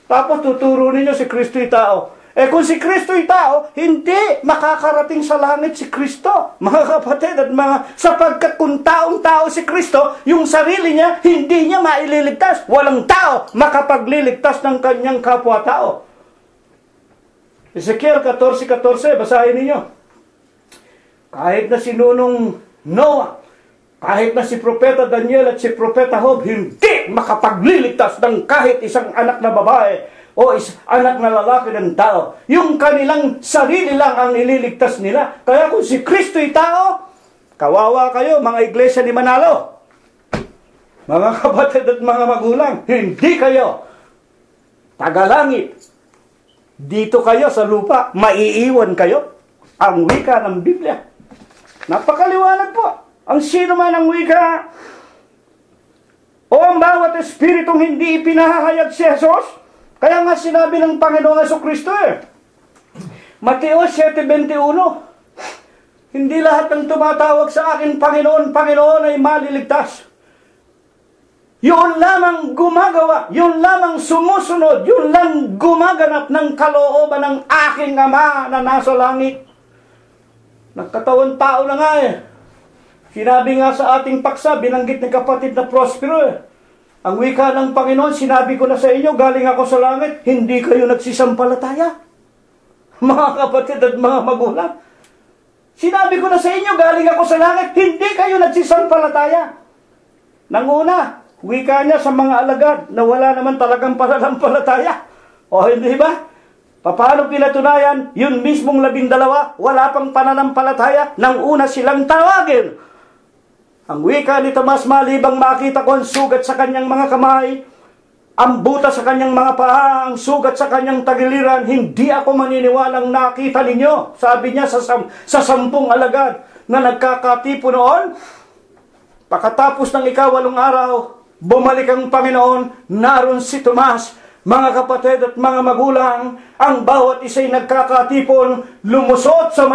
Speaker 3: Tapos tuturo ninyo si Kristo'y tao. Kung si Kristo'y tao, hindi makakarating sa langit si Kristo. Mga kapatid at sapagkat kung taong-tao si Kristo, yung sarili niya, hindi niya maililigtas. Walang tao makapagliligtas ng kanyang kapwa-tao. Ezekiel 14:14, basahin ninyo. Kahit na si Nunong Noah, kahit na si Propeta Daniel at si Propeta Job, hindi makapagliligtas ng kahit isang anak na babae. o anak na lalaki ng tao. Yung kanilang sarili lang ang nililigtas nila. Kaya kung si Kristo'y tao, kawawa kayo, mga iglesia ni Manalo. Mga kapatid at mga magulang, hindi kayo tagalangit. Dito kayo sa lupa, maiiwan kayo. Ang wika ng Biblia. Napakaliwanag po. Ang sino man ang wika o ang bawat espiritong hindi ipinahayag si Jesus. Kaya nga sinabi ng Panginoong Jesucristo Mateo 7:21, hindi lahat ng tumatawag sa akin, Panginoon, Panginoon ay maliligtas. Yun lamang gumagawa, yun lamang sumusunod, yun lang gumaganap ng kalooban ng aking Ama na nasa langit. Nagkatawang tao na nga Sinabi nga sa ating paksa, binanggit ng kapatid na Prospero Ang wika ng Panginoon, sinabi ko na sa inyo, galing ako sa langit, hindi kayo nagsisampalataya. Mga kapatid at mga magulang. Sinabi ko na sa inyo, galing ako sa langit, hindi kayo nagsisampalataya. Nanguna, wika niya sa mga alagad na wala naman talagang pananampalataya. O hindi ba? Paano pinatunayan? Yun mismong 12, wala pang pananampalataya, nang una silang tawagin. Ang wika ni Tomas, malibang makita ko ang sugat sa kanyang mga kamay, ang buta sa kanyang mga paa, ang sugat sa kanyang tagiliran, hindi ako maniniwalang nakita ninyo. Sabi niya sa 10 alagad na nagkakatipo noon. Pagkatapos ng 8 araw, bumalik ang Panginoon, naroon si Tomas. Mga kapatid at mga magulang, ang bawat isa'y nagkakatipon, lumusot sa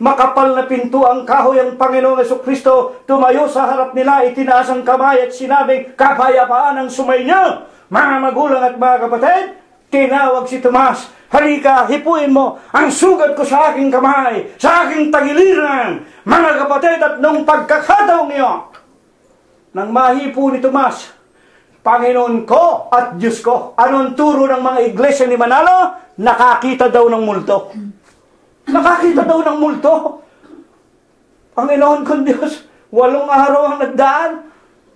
Speaker 3: makapal na pinto ang kahoy ang Panginoong Jesucristo, tumayo sa harap nila, itinaas ang kamay at sinabing, kapayapaan ang sumainyo. Mga magulang at mga kapatid, tinawag si Tomas, halika, hipuin mo ang sugat ko sa aking kamay, sa aking tagiliran. Mga kapatid, at nung pagkakataong niyo, nang mahipo ni Tomas, Panginoon ko at Diyos ko. Anong turo ng mga iglesia ni Manalo? Nakakita daw ng multo. Nakakita daw ng multo. Panginoon kong Diyos, 8 araw ang nagdaan.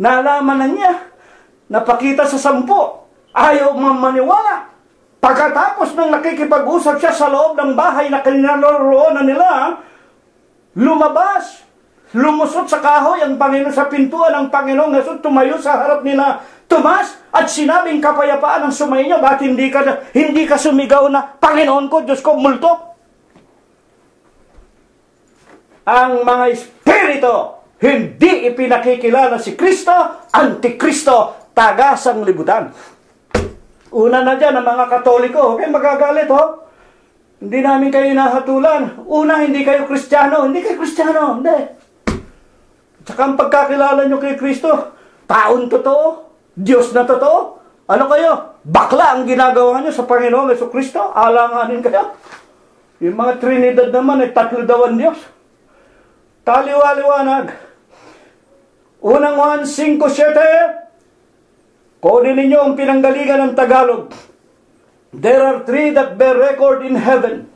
Speaker 3: Nalaman na niya. Napakita sa 10. Ayaw maniwala. Pagkatapos ng nakikipag-usap siya sa loob ng bahay na kinaroroonan nila, lumabas. Lumusot sa kahoy ang Panginoon sa pintuan ng Panginoong Jesus, tumayo sa harap nila Tomas at sinabing kapayapaan ang sumainyo. Bakit hindi ka sumigaw na Panginoon ko, Diyos ko, multo? Ang mga espiritu hindi ipinakikilala si Kristo, Antikristo, tagasang libutan. Una na dyan ang mga Katoliko, okay, magagalit Hindi namin kayo nahatulan. Una, hindi kayo Kristiyano. Hindi kayo Kristiyano, hindi. Tsaka ang pagkakilala nyo kay Kristo, taon totoo, Diyos na totoo. Ano kayo? Bakla ang ginagawa nyo sa Panginoong Jesucristo? Alanganin kayo. Yung mga Trinidad naman, 3 daw ang Diyos. Taliwa-liwanag. Unang Juan 5:7. Kunin ninyo ang pinanggalingan ng Tagalog. There are 3 that bear record in heaven.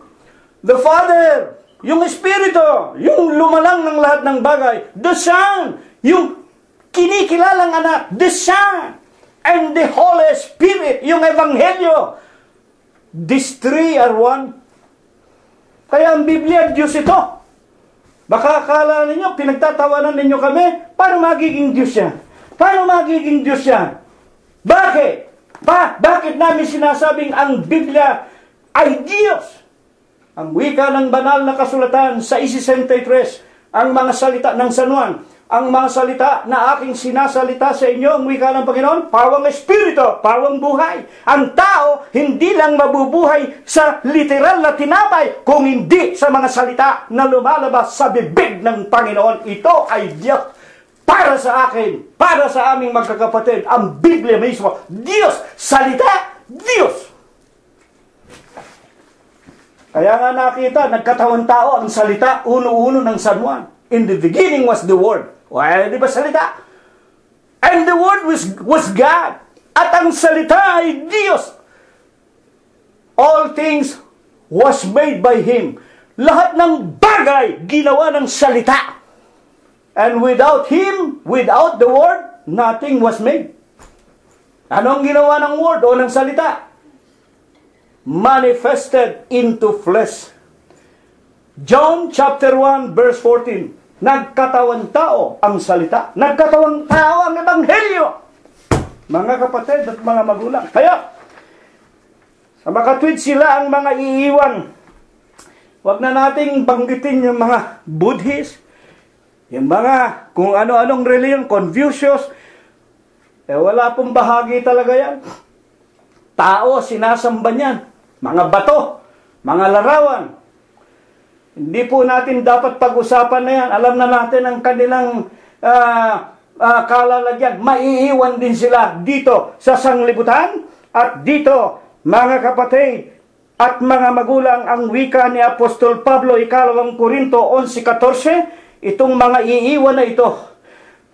Speaker 3: The Father, yung Espiritu, yung lumalang ng lahat ng bagay. The Son, yung kinikilalang anak, the Son, and the Holy Spirit, yung Ebanghelyo. These 3 are one. Kaya ang Biblia, Diyos ito. Baka akala ninyo, pinagtatawanan ninyo kami, paano magiging Diyos yan? Paano magiging Diyos yan? Bakit? Bakit namin sinasabing ang Biblia ay Diyos? Ang wika ng banal na kasulatan sa 63, ang mga salita ng San Juan, ang mga salita na aking sinasalita sa inyo, ang wika ng Panginoon, pawang espiritu, pawang buhay. Ang tao, hindi lang mabubuhay sa literal na tinapay, kung hindi sa mga salita na lumalabas sa bibig ng Panginoon. Ito ay Diyos. Para sa akin, para sa aming magkakapatid, ang Biblia mismo, Diyos, salita, Diyos. Kaya nga nakita, nagkatawang tao ang salita, uno-uno ng San Juan. In the beginning was the Word. Well, di ba salita? And the Word was God. At ang salita ay Diyos. All things was made by Him. Lahat ng bagay, ginawa ng salita. And without Him, without the Word, nothing was made. Ano ang ginawa ng Word o ng salita? manifested into flesh. John chapter 1 verse 14. Nagkatawang tao ang salita. Nagkatawang tao ang ebanghelyo. Mga kapatid at mga magulang. Kaya, sa makatwid sila ang mga iiwan. Huwag na nating banggitin yung mga Buddhist, yung mga kung ano-anong religion, Confucius. Wala pong bahagi talaga yan. Tao, sinasamba niyan. Mga bato, mga larawan. Hindi po natin dapat pag-usapan na yan. Alam na natin ang kanilang kalalagyan. Maiiwan din sila dito sa sanglibutan. At dito, mga kapatid at mga magulang, ang wika ni Apostol Pablo, 2 Korinto 11:14, itong mga iiwan na ito.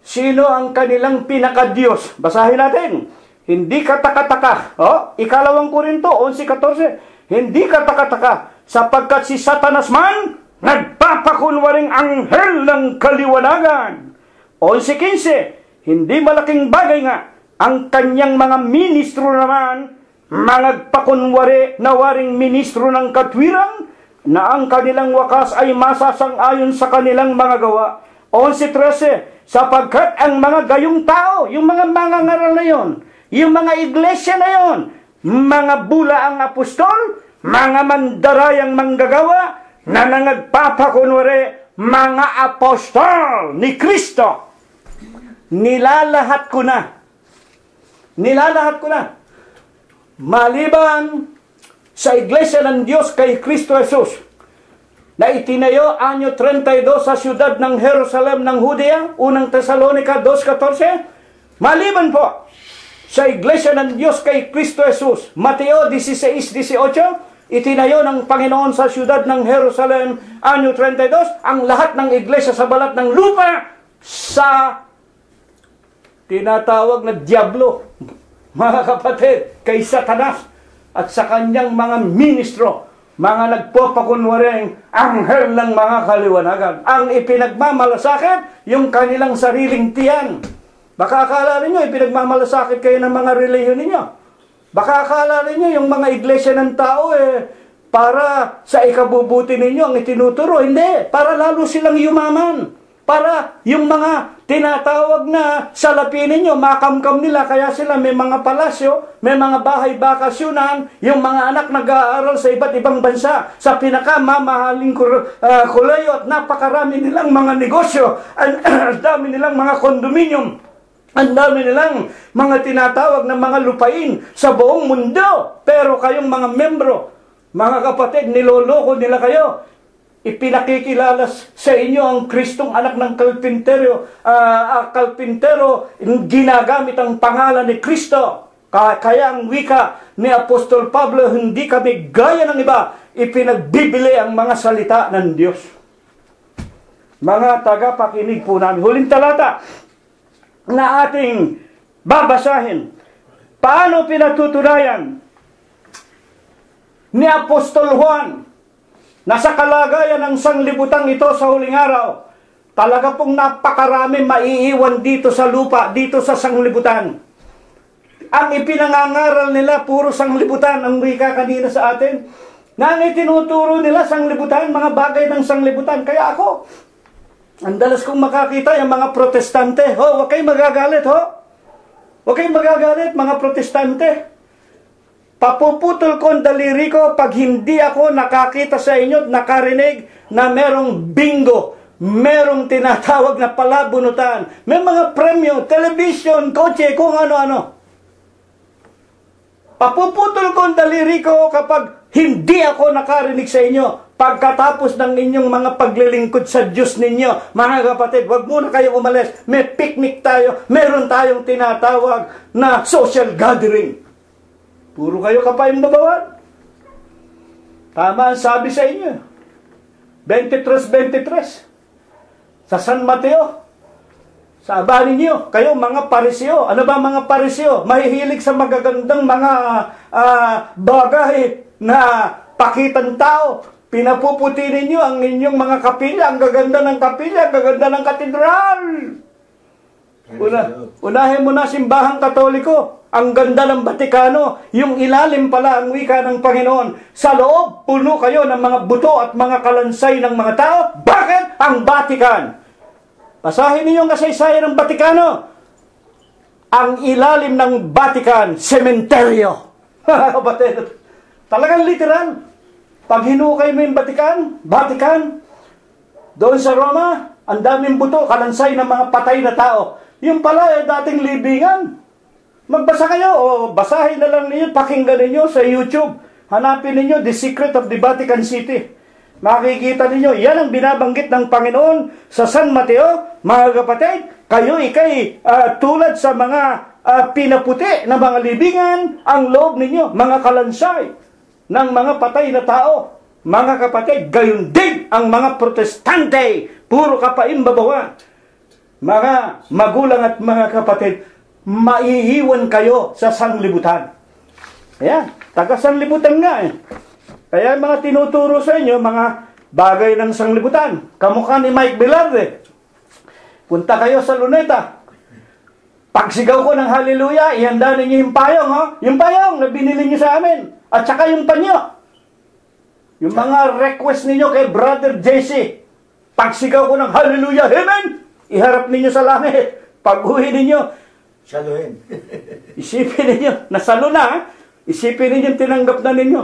Speaker 3: Sino ang kanilang pinakadiyos? Basahin natin. Hindi katakataka. 2 Korinto 11:14. Hindi katakataka. Sapagkat si Satanas man, nagpapakunwaring anghel ng kaliwanagan. 11:15, hindi malaking bagay nga, ang kanyang mga ministro naman, magpakunwari na waring ministro ng katwirang, na ang kanilang wakas ay masasang-ayon sa kanilang mga gawa. 11:13, sapagkat ang mga gayong tao, yung mga mangangaral na yon, yung mga iglesia na yon, mga bula ang apostol, mga mandarayang manggagawa, na nagpapakunwari, mga apostol ni Kristo. Nilalahat ko na. Maliban sa iglesia ng Diyos kay Kristo Jesus, na itinayo anyo 32 sa siyudad ng Jerusalem ng Judea, unang Tesalonica 2:14, maliban po sa iglesia ng Diyos kay Kristo Jesus, Mateo 16:18, itinayo ng Panginoon sa siyudad ng Jerusalem, anyo 32, ang lahat ng iglesia sa balat ng lupa sa tinatawag na Diablo, mga kapatid, kay Satanas at sa kanyang mga ministro, mga nagpapakunwaring anghel ng mga kaliwanagan. Ang ipinagmamalasakit, yung kanilang sariling tiyan. Baka akala ninyo, ipinagmamalasakit kayo ng mga relihiyon ninyo. Baka akala ninyo yung mga iglesia ng tao para sa ikabubuti ninyo ang itinuturo. Hindi, para lalo silang yumaman. Para yung mga tinatawag na salapin ninyo, makamkam nila, kaya sila may mga palasyo, may mga bahay bakasyonan, yung mga anak nag-aaral sa iba't ibang bansa, sa pinakamamahaling kuleyo, at napakarami nilang mga negosyo, ang dami nilang mga kondominium, ang dami nilang mga tinatawag na mga lupain sa buong mundo. Pero kayong mga membro, mga kapatid, niloloko nila kayo. Ipinakikilala sa inyo ang Kristong anak ng kalpintero, ginagamit ang pangalan ni Kristo. Kaya ang wika ni Apostol Pablo, hindi kami gaya ng iba, ipinagbibili ang mga salita ng Diyos. Mga tagapakinig po namin, huling talata na ating babasahin. Paano pinatutunayan ni Apostol Juan na sa kalagayan ng sanglibutang ito sa huling araw, talaga pong napakarami maiiwan dito sa lupa, dito sa sanglibutan. Ang ipinangangaral nila, puro sanglibutan, ang wika kanina sa atin. Na ang itinuturo nila, sanglibutan, mga bagay ng sanglibutan. Kaya ako, ang dalas kong makakita yung mga protestante. Huwag kayong magagalit, Huwag kayong magagalit, mga protestante. Papuputol ko ang daliri ko pag hindi ako nakakita sa inyo at nakarinig na merong bingo, merong tinatawag na palabunutan, may mga premyo, television, kotse, kung ano-ano. Papuputol ko ang daliri ko kapag hindi ako nakarinig sa inyo pagkatapos ng inyong mga paglilingkod sa Diyos ninyo. Mga kapatid, wag muna kayo umalis. May picnic tayo, meron tayong tinatawag na social gathering. Puro kayo kapayong babawan. Tama ang sabi sa inyo. 23:23. Sa San Mateo. Sabi ninyo, kayo mga pariseo. Ano ba mga pariseo? Mahihilig sa magagandang mga bagay na pakitang tao. Pinapuputi ninyo ang inyong mga kapilya. Ang gaganda ng kapilya, ang gaganda ng katedral. Unahin mo na simbahang Katoliko. Ang ganda ng Batikano, yung ilalim pala ang wika ng Panginoon. Sa loob, puno kayo ng mga buto at mga kalansay ng mga tao. Bakit? Ang Vatican. Basahin ninyo ang kasaysayan ng Batikano. Ang ilalim ng Vatican, sementeryo. Talagang literal. Pag hinukay mo yung Vatican, doon sa Roma, ang daming buto, kalansay ng mga patay na tao. Yung pala ay dating libingan. Magbasa kayo o basahin na lang ninyo, pakinggan ninyo sa YouTube. Hanapin ninyo The Secret of the Vatican City. Makikita ninyo, yan ang binabanggit ng Panginoon sa San Mateo. Mga kapatid, kayo ikay tulad sa mga pinaputi na mga libingan, ang loob ninyo, mga kalansay ng mga patay na tao. Mga kapatid, gayon din ang mga protestante, puro kapaimbabawan. Mga magulang at mga kapatid, maiiwan kayo sa sanglibutan. Ayan, taga sanglibutan nga eh. Kaya mga tinuturo sa inyo, mga bagay ng sanglibutan. Kamukha ni Mike Velarde. Punta kayo sa Luneta. Pagsigaw ko ng hallelujah, ihanda ninyo yung payong, ha? Yung payong na binili nyo sa amin. At saka yung panyo. Yung mga request ninyo kay Brother JC. Pagsigaw ko ng hallelujah, amen! Iharap ninyo sa langit. Pag-uwi ninyo,
Speaker 4: Saluhin.
Speaker 3: isipin ninyo, nasalo na, isipin ninyo, tinanggap na ninyo.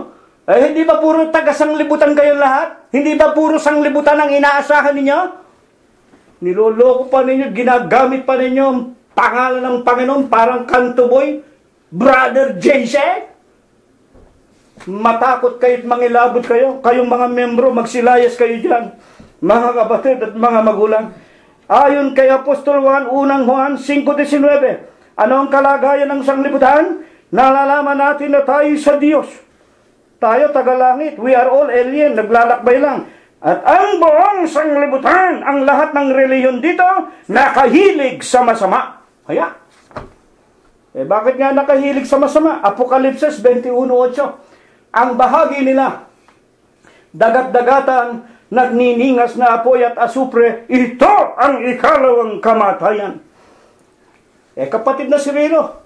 Speaker 3: Eh, hindi ba puro taga-sanglibutan kayo lahat? Hindi ba puro sanglibutan ang inaasahan ninyo? Niloloko pa ninyo, ginagamit pa ninyo ang pangalan ng Panginoon, parang kanto boy, Brother JC. Matakot kayo at mangilabot kayo. Kayong mga membro, magsilayas kayo dyan. Mga kapatid at mga magulang. Ayon kay Apostol Juan, unang Juan 5:19, ano ang kalagayan ng sanglibutan? Nalalaman natin na tayo sa Diyos. Tayo tagalangit. We are all alien. Naglalakbay lang. At ang buong sanglibutan, ang lahat ng reliyon dito, nakahilig sa masama. Kaya, bakit nga nakahilig sa masama? Apokalipsis 21:8. Ang bahagi nila, dagat-dagatan, nagniningas na apoy at asupre, ito ang ikalawang kamatayan. Kapatid na Cirilo,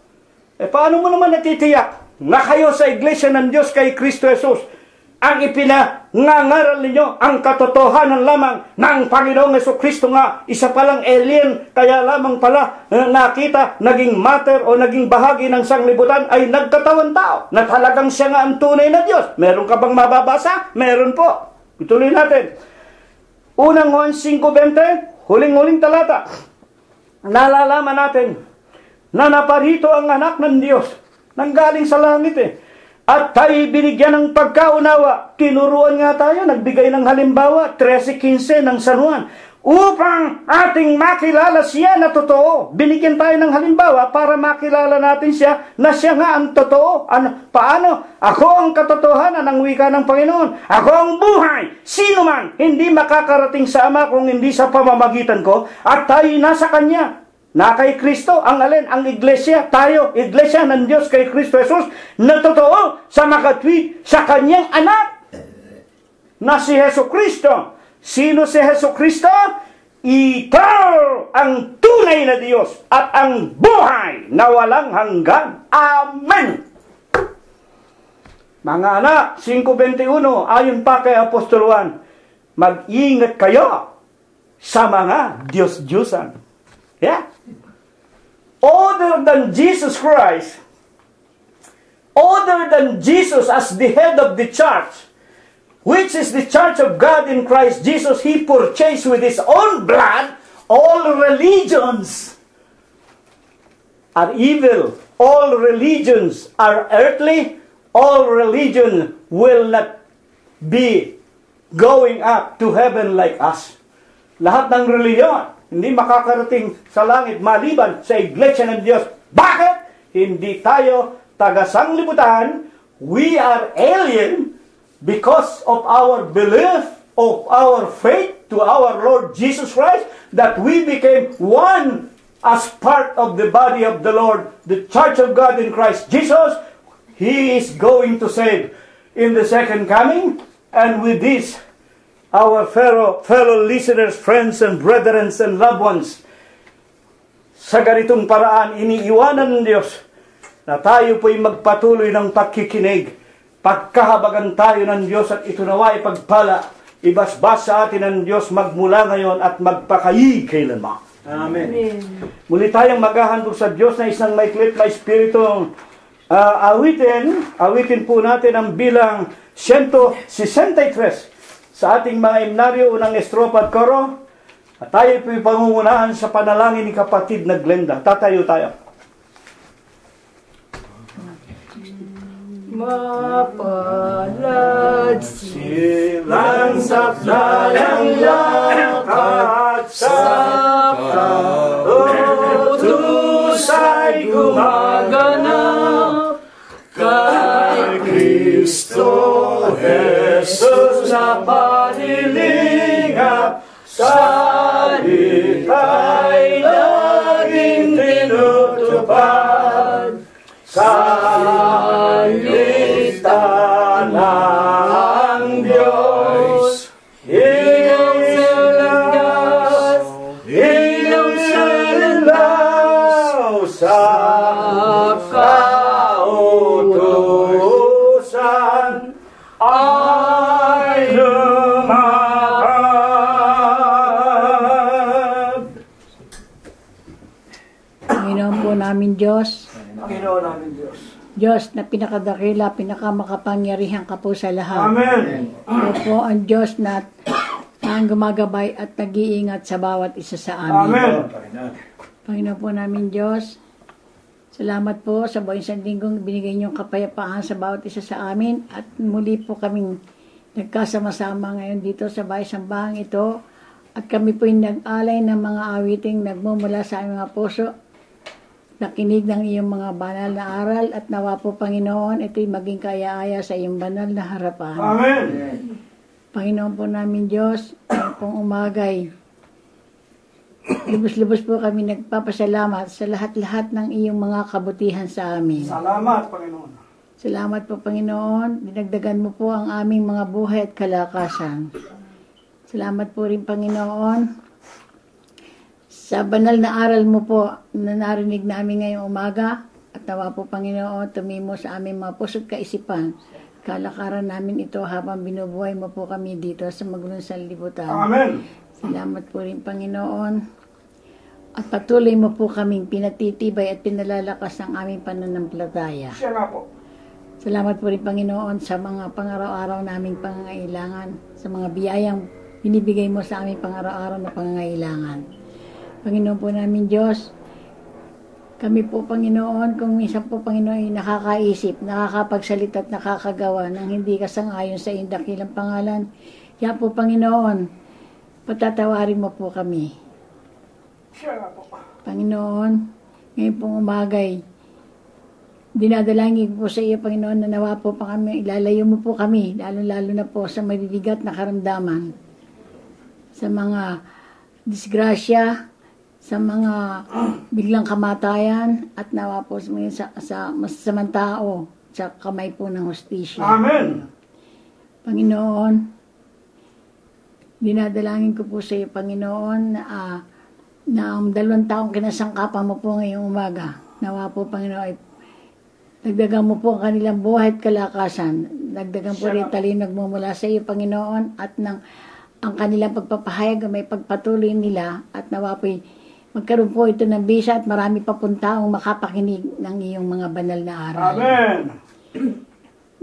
Speaker 3: paano mo naman natitiyak na kayo sa iglesia ng Diyos kay Kristo Jesus, ang ipinangangaral ninyo, ang katotohanan lamang ng Panginoong Jesucristo nga, isa palang alien, kaya lamang pala nakita, naging matter o naging bahagi ng sanglibutan ay nagkatawan tao, na talagang siya nga ang tunay na Diyos. Meron ka bang mababasa? Meron po. Ituloy natin. Unang Juan 5:20, huling-huling talata. Nalalaman natin na naparito ang anak ng Diyos, nanggaling sa langit At tayo binigyan ng pagkaunawa. Tinuruan nga tayo, nagbigay ng halimbawa, 13:15 ng San Juan. Upang ating makilala siya na totoo. Binigyan tayo ng halimbawa para makilala natin siya na siya nga ang totoo. Paano? Ako ang katotohanan ng wika ng Panginoon. Ako ang buhay. Sino man hindi makakarating sa Ama kung hindi sa pamamagitan ko. At tayo nasa Kanya. Na kay Kristo, ang alin? Ang iglesia. Tayo, iglesia ng Diyos kay Kristo Jesus na totoo sa makatwid sa Kanyang anak na si Hesus Kristo. Sino si Hesus Kristo? Ikaw ang tunay na Diyos at ang buhay na walang hanggan. Amen. Mga anak, 5:21, ayon pa kay Apostol Juan, mag-ingat kayo sa mga Diyos-Diyusan. Yeah. Other than Jesus Christ, other than Jesus as the head of the church, which is the church of God in Christ Jesus, He purchased with His own blood. All religions are evil. All religions are earthly. All religion will not be going up to heaven like us. Lahat ng reliyon, hindi makakarating sa langit maliban sa iglesia ng Diyos. Bakit? Hindi tayo taga-sanglibutan. We are alien because of our belief, of our faith to our Lord Jesus Christ, that we became one as part of the body of the Lord, the church of God in Christ Jesus. He is going to save in the second coming. And with this, our fellow listeners, friends and brethren and loved ones, Sa ganitong paraan, iniiwanan ng Diyos na tayo po'y magpatuloy ng pagkikinig. Pagkahabagan tayo ng Diyos at ito nawa ipagpala, ibasbas sa atin ng Diyos magmula ngayon at magpakayi kailanman. Amen. Muli tayong maghahandog sa Diyos na isang maiklit na espiritong awitin po natin ang bilang 163 sa ating mga himnaryo, unang estropa at koro. At tayo po'y pangungunahan sa panalangin ni kapatid na Glenda. Tatayo tayo.
Speaker 5: Mapalad
Speaker 3: Silang sakdayang lakat sa kautos ay gumaganap kay Kristo Jesus na panilingap. Salita'y laging tinutupad. Salita ng Diyos, ilaw sa ilaw sa kautusan ay lumakad.
Speaker 5: Panginoon po namin Diyos,
Speaker 3: Panginoon namin Diyos.
Speaker 5: Diyos na pinakadakila, pinakamakapangyarihan ka po sa lahat.
Speaker 3: Amen.
Speaker 5: Ito po ang Diyos na ang gumagabay at nag-iingat sa bawat isa sa amin.
Speaker 3: Amen.
Speaker 5: Panginoon po namin Diyos, salamat po sa buong isang linggong binigay niyong kapayapaan sa bawat isa sa amin at muli po kaming nagkasama-sama ngayon dito sa bahay-sambahang ito at kami po yung nag-alay ng mga awiting nagmumula sa aming mga puso. Nakinig ng iyong mga banal na aral at nawa po Panginoon, ito'y maging kaya-aya sa iyong banal na harapan.
Speaker 3: Amen.
Speaker 5: Panginoon po namin Diyos, ngayong pong umagay, lubos-lubos po kami nagpapasalamat sa lahat-lahat ng iyong mga kabutihan sa amin.
Speaker 3: Salamat, Panginoon.
Speaker 5: Salamat po Panginoon, dinagdagan mo po ang aming mga buhay at kalakasan. Salamat po rin Panginoon, sa banal na aral mo po na narinig namin ngayong umaga at nawa po Panginoon tumimo sa aming mga puso't kaisipan. Kalakaran namin ito habang binubuhay mo po kami dito sa magulong sanlibutan.
Speaker 3: Amen.
Speaker 5: Salamat po rin Panginoon at patuloy mo po kaming pinatitibay at pinalalakas ng aming pananampalataya.
Speaker 3: Siya nga po.
Speaker 5: Salamat po rin Panginoon sa mga pangaraw-araw naming pangangailangan, sa mga biyayang binibigay mo sa aming pangaraw-araw na pangangailangan. Panginoon po namin Diyos, kami po Panginoon, kung minsan po Panginoon ay nakakaisip, nakakapagsalita at nakakagawa ng hindi kasangayon sa iyong dakilang pangalan, kaya po Panginoon, patatawarin mo po kami.
Speaker 3: Siya nga po.
Speaker 5: Panginoon, ngayon pong umagay, dinadalangin po sa iyo Panginoon na nawa po pa kami, ilalayo mo po kami, lalo-lalo na po sa mabibigat na karamdaman, sa mga disgrasya, sa mga biglang kamatayan at nawa po sa masasamang tao sa kamay po ng hustisya.
Speaker 3: Amen.
Speaker 5: Panginoon, dinadalangin ko po sa iyo, Panginoon, na ang 2 taong kinasangkapan mo po ngayong umaga. Nawa po, Panginoon, dagdagan mo po ang kanilang buhay at kalakasan. Dagdagan po rin talino nagmumula sa iyo, Panginoon, at ang kanilang pagpapahayag may pagpatuloy nila at nawa po magkaroon po ito ng bisa at marami pa pong taong makapakinig ng iyong mga banal na aral.
Speaker 3: Amen.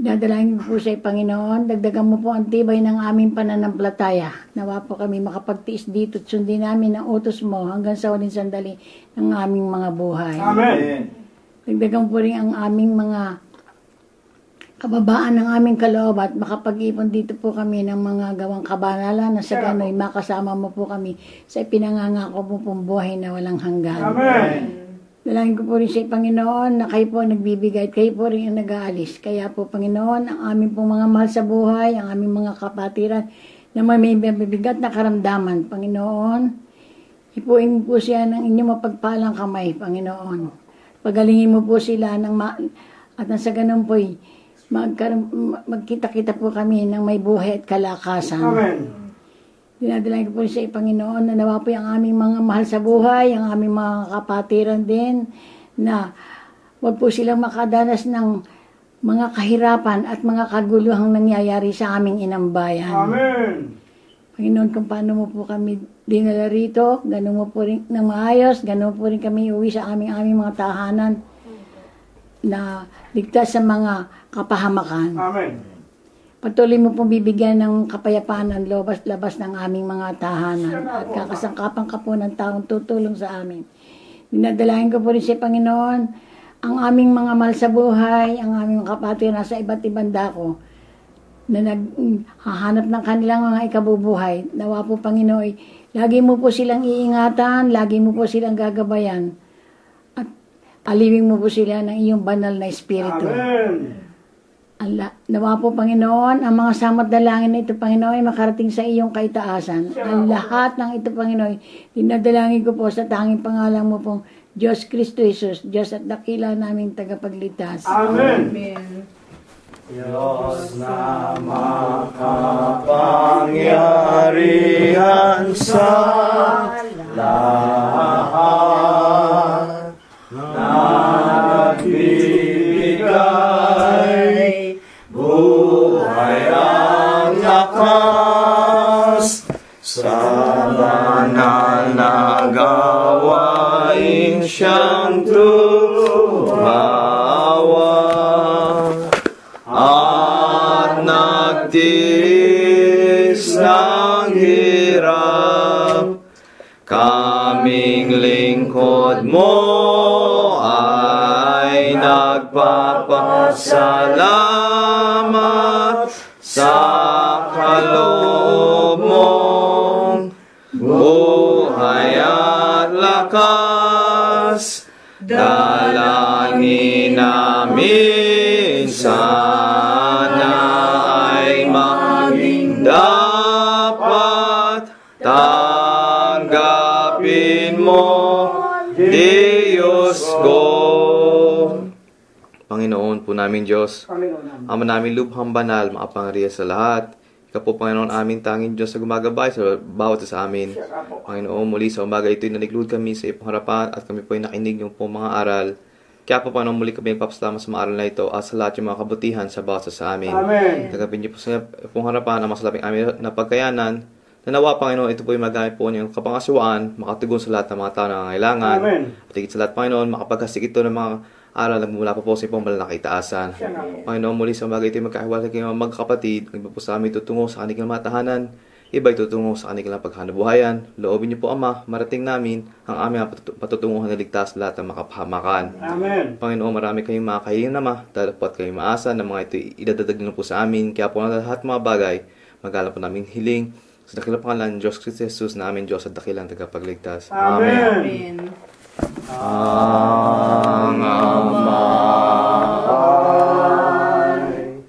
Speaker 5: Dadalangin po sa Panginoon, dagdagan mo po ang tibay ng aming pananampalataya. Nawa po kami makapagtiis dito at sundin namin ang utos mo hanggang sa huling sandali ng aming mga buhay.
Speaker 3: Amen.
Speaker 5: Dagdagan po rin ang aming mga kababaan ng aming kaloob at makapag-ipon dito po kami ng mga gawang kabanalan na sa gano'y makasama mo po kami sa ipinangangako mo pong buhay na walang hanggan.
Speaker 3: Amen.
Speaker 5: Dalangin ko po rin sa Panginoon na kayo po nagbibigay at kayo po rin ang nag-aalis. Kaya po Panginoon, ang aming pong mga mahal sa buhay, ang aming mga kapatiran na may mabibigat na karamdaman, Panginoon, ipuin po siya ng inyong mapagpalang kamay, Panginoon. Pagalingin mo po sila at sa ganun po'y magkita-kita po kami ng may buhay at kalakasan.
Speaker 3: Amen.
Speaker 5: Dinadalangin ko po sa Panginoon na nawa po yung aming mga mahal sa buhay, ang aming mga kapatiran din, na wag po silang makadanas ng mga kahirapan at mga kaguluhang nangyayari sa aming inambayan.
Speaker 1: Amen.
Speaker 5: Panginoon, kung paano mo po kami dinala rito, ganun mo po rin ng maayos, ganun po rin kami uwi sa aming mga tahanan na ligtas sa mga kapahamakan.
Speaker 1: Amen.
Speaker 5: Patuloy mo pong bibigyan ng kapayapaan ang labas ng aming mga tahanan at kakasangkapan ka po ng taong tutulong sa amin. Dinadalahin ko po rin sa Panginoon ang aming mga mahal sa buhay, ang aming kapatid na sa iba't ibang dako na naghahanap ng kanilang mga ikabubuhay. Nawa po, Panginoon, lagi mo po silang iingatan, lagi mo po silang gagabayan at aliwing mo po sila ng iyong banal na espiritu.
Speaker 1: Amen.
Speaker 5: Nawa po, Panginoon, ang mga samot dalangin na ito, Panginoon, ay makarating sa iyong kaitaasan. Ang lahat ng ito, Panginoon, dinadalangin ko po sa tanging pangalan mo pong Diyos Kristo Jesus, Diyos at dakila naming tagapagligtas.
Speaker 1: Amen.
Speaker 2: Diyos na makapangyarihan sa lahat, nagbibigay buhay ang lakas sa banal na gawain siyang tumawa at nagtiis ng hirap. Kaming lingkod mo ay nagpapasalamat sa kaloob mong buhay at lakas. Dalangin namin sana ay maging dapat tanggapin mo, Diyos ko. Panginoon po namin Diyos, Ama namin lubhang banal, makapangyarihan sa lahat. Ikaw po, Panginoon, aming tanging Diyos sa gumagabay sa bawat sa amin. Panginoon, muli sa umaga ito'y nanikluod kami sa iyong harapan at kami po ay nakinig yung po mga aral. Kaya po, Panginoon, muli kami nagpapasalamat sa mga aral na ito at sa lahat yung mga kabutihan sa bawat sa amin.
Speaker 1: Amen.
Speaker 2: Tagapin niyo po sa pong harapan ang masalaping amin na pagkayanan. Nanawa, Panginoon, ito po yung magamit po niyong kapangasiwaan, makatugon sa lahat ng mga tao na nangangailangan.
Speaker 1: Amen.
Speaker 2: At higit sa lahat, Panginoon, makapagkasik ito ng mga aral nagmula pa po sa ipong banal na kaitaasan. Panginoon, muli sa umaga ito magkahiwalay kayong mga magkakapatid, iba po sa amin tutungo sa kanilang mga tahanan, iba tutungo sa kanilang paghanabuhayan. Loobin niyo po, Ama, marating namin ang aming patutunguhan na ligtas lahat ng makapahamakan.
Speaker 1: Amen.
Speaker 2: Panginoon, marami kayong mga kahiling naman, dapat kayong maasa na mga ito idadadag niyo po sa amin. Kaya po na lahat mga bagay, magalang po namin hiling sa dakilang pangalan, Diyos Kristo Jesus, na aming Diyos at dakilang tagapagligtas.
Speaker 1: Amen.
Speaker 2: Ang Ama ay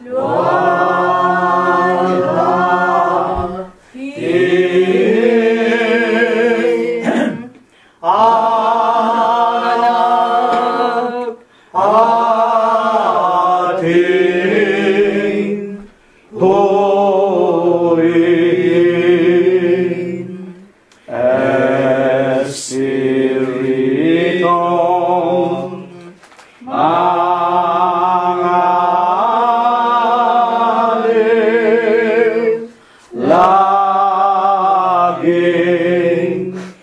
Speaker 2: luwalhatiin, anak ating purihin, Espiritu mangalit, laging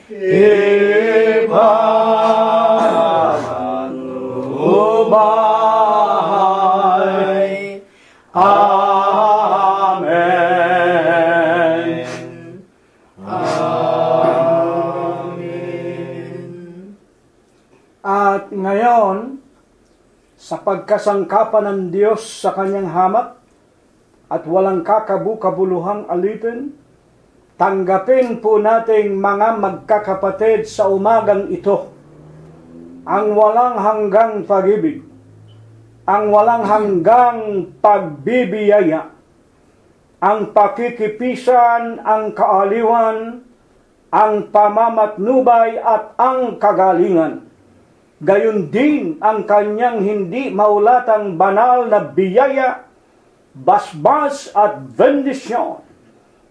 Speaker 2: ipanubahay. Amen.
Speaker 1: At ngayon, sa pagkasangkapan ng Diyos sa kanyang hamak at walang kakabu-kabuluhang alitin, tanggapin po nating mga magkakapatid sa umagang ito ang walang hanggang pag-ibig, ang walang hanggang pagbibiyaya, ang pakikipisan, ang kaaliwan, ang pamamatnubay at ang kagalingan. Gayon din ang kanyang hindi maulatang banal na biyaya, basbas at bendisyon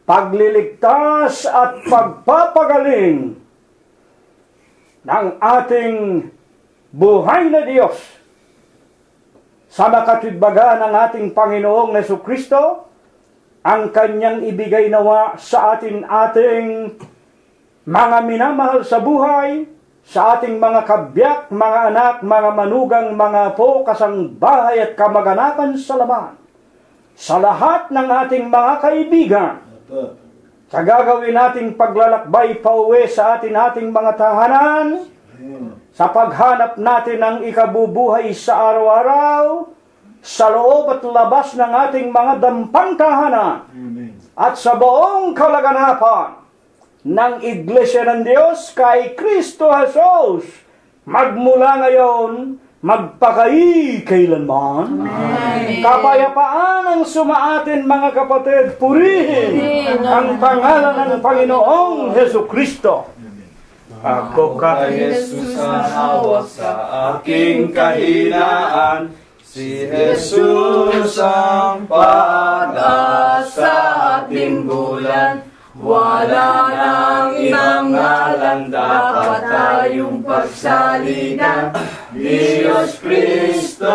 Speaker 3: pagliligtas at pagpapagaling ng ating buhay na Diyos sa makatwidbaga ng ating Panginoong Jesucristo, ang Kanyang ibigay nawa sa ating mga minamahal sa buhay, sa ating mga kabyak, mga anak, mga manugang, mga apo, kasangbahay at kamag-anakan sa laman, sa lahat ng ating mga kaibigan, sa gagawin nating paglalakbay pauwi sa ating mga tahanan, sa paghanap natin ng ikabubuhay sa araw-araw, sa loob at labas ng ating mga dampang tahanan, at sa buong kalaganapan ng Iglesia ng Diyos kay Kristo Jesus, magmula ngayon, magpakailanman. Kapayapaan ang sumaatin, mga kapatid. Purihin ang pangalan ng Panginoong Jesucristo. Ako kay Jesus ang hawak sa aking kahinaan, si Jesus ang pag-asa ating bulan. Wala nang ibang ngalan dapat tayong pagsalina, Diyos Kristo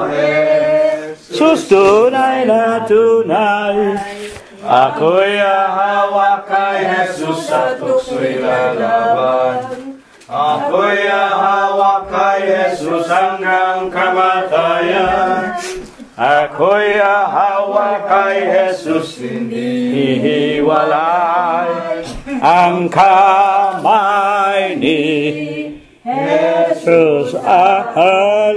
Speaker 3: Jesus. Tunay na tunay, ako'y ahawak kay Jesus at tukso'y lalaban. Ako'y ahawak kay Jesus hanggang kamatayan. Ako'y ahawak kay Jesus, hindi hiwalay ang kamay ni Jesus alalay.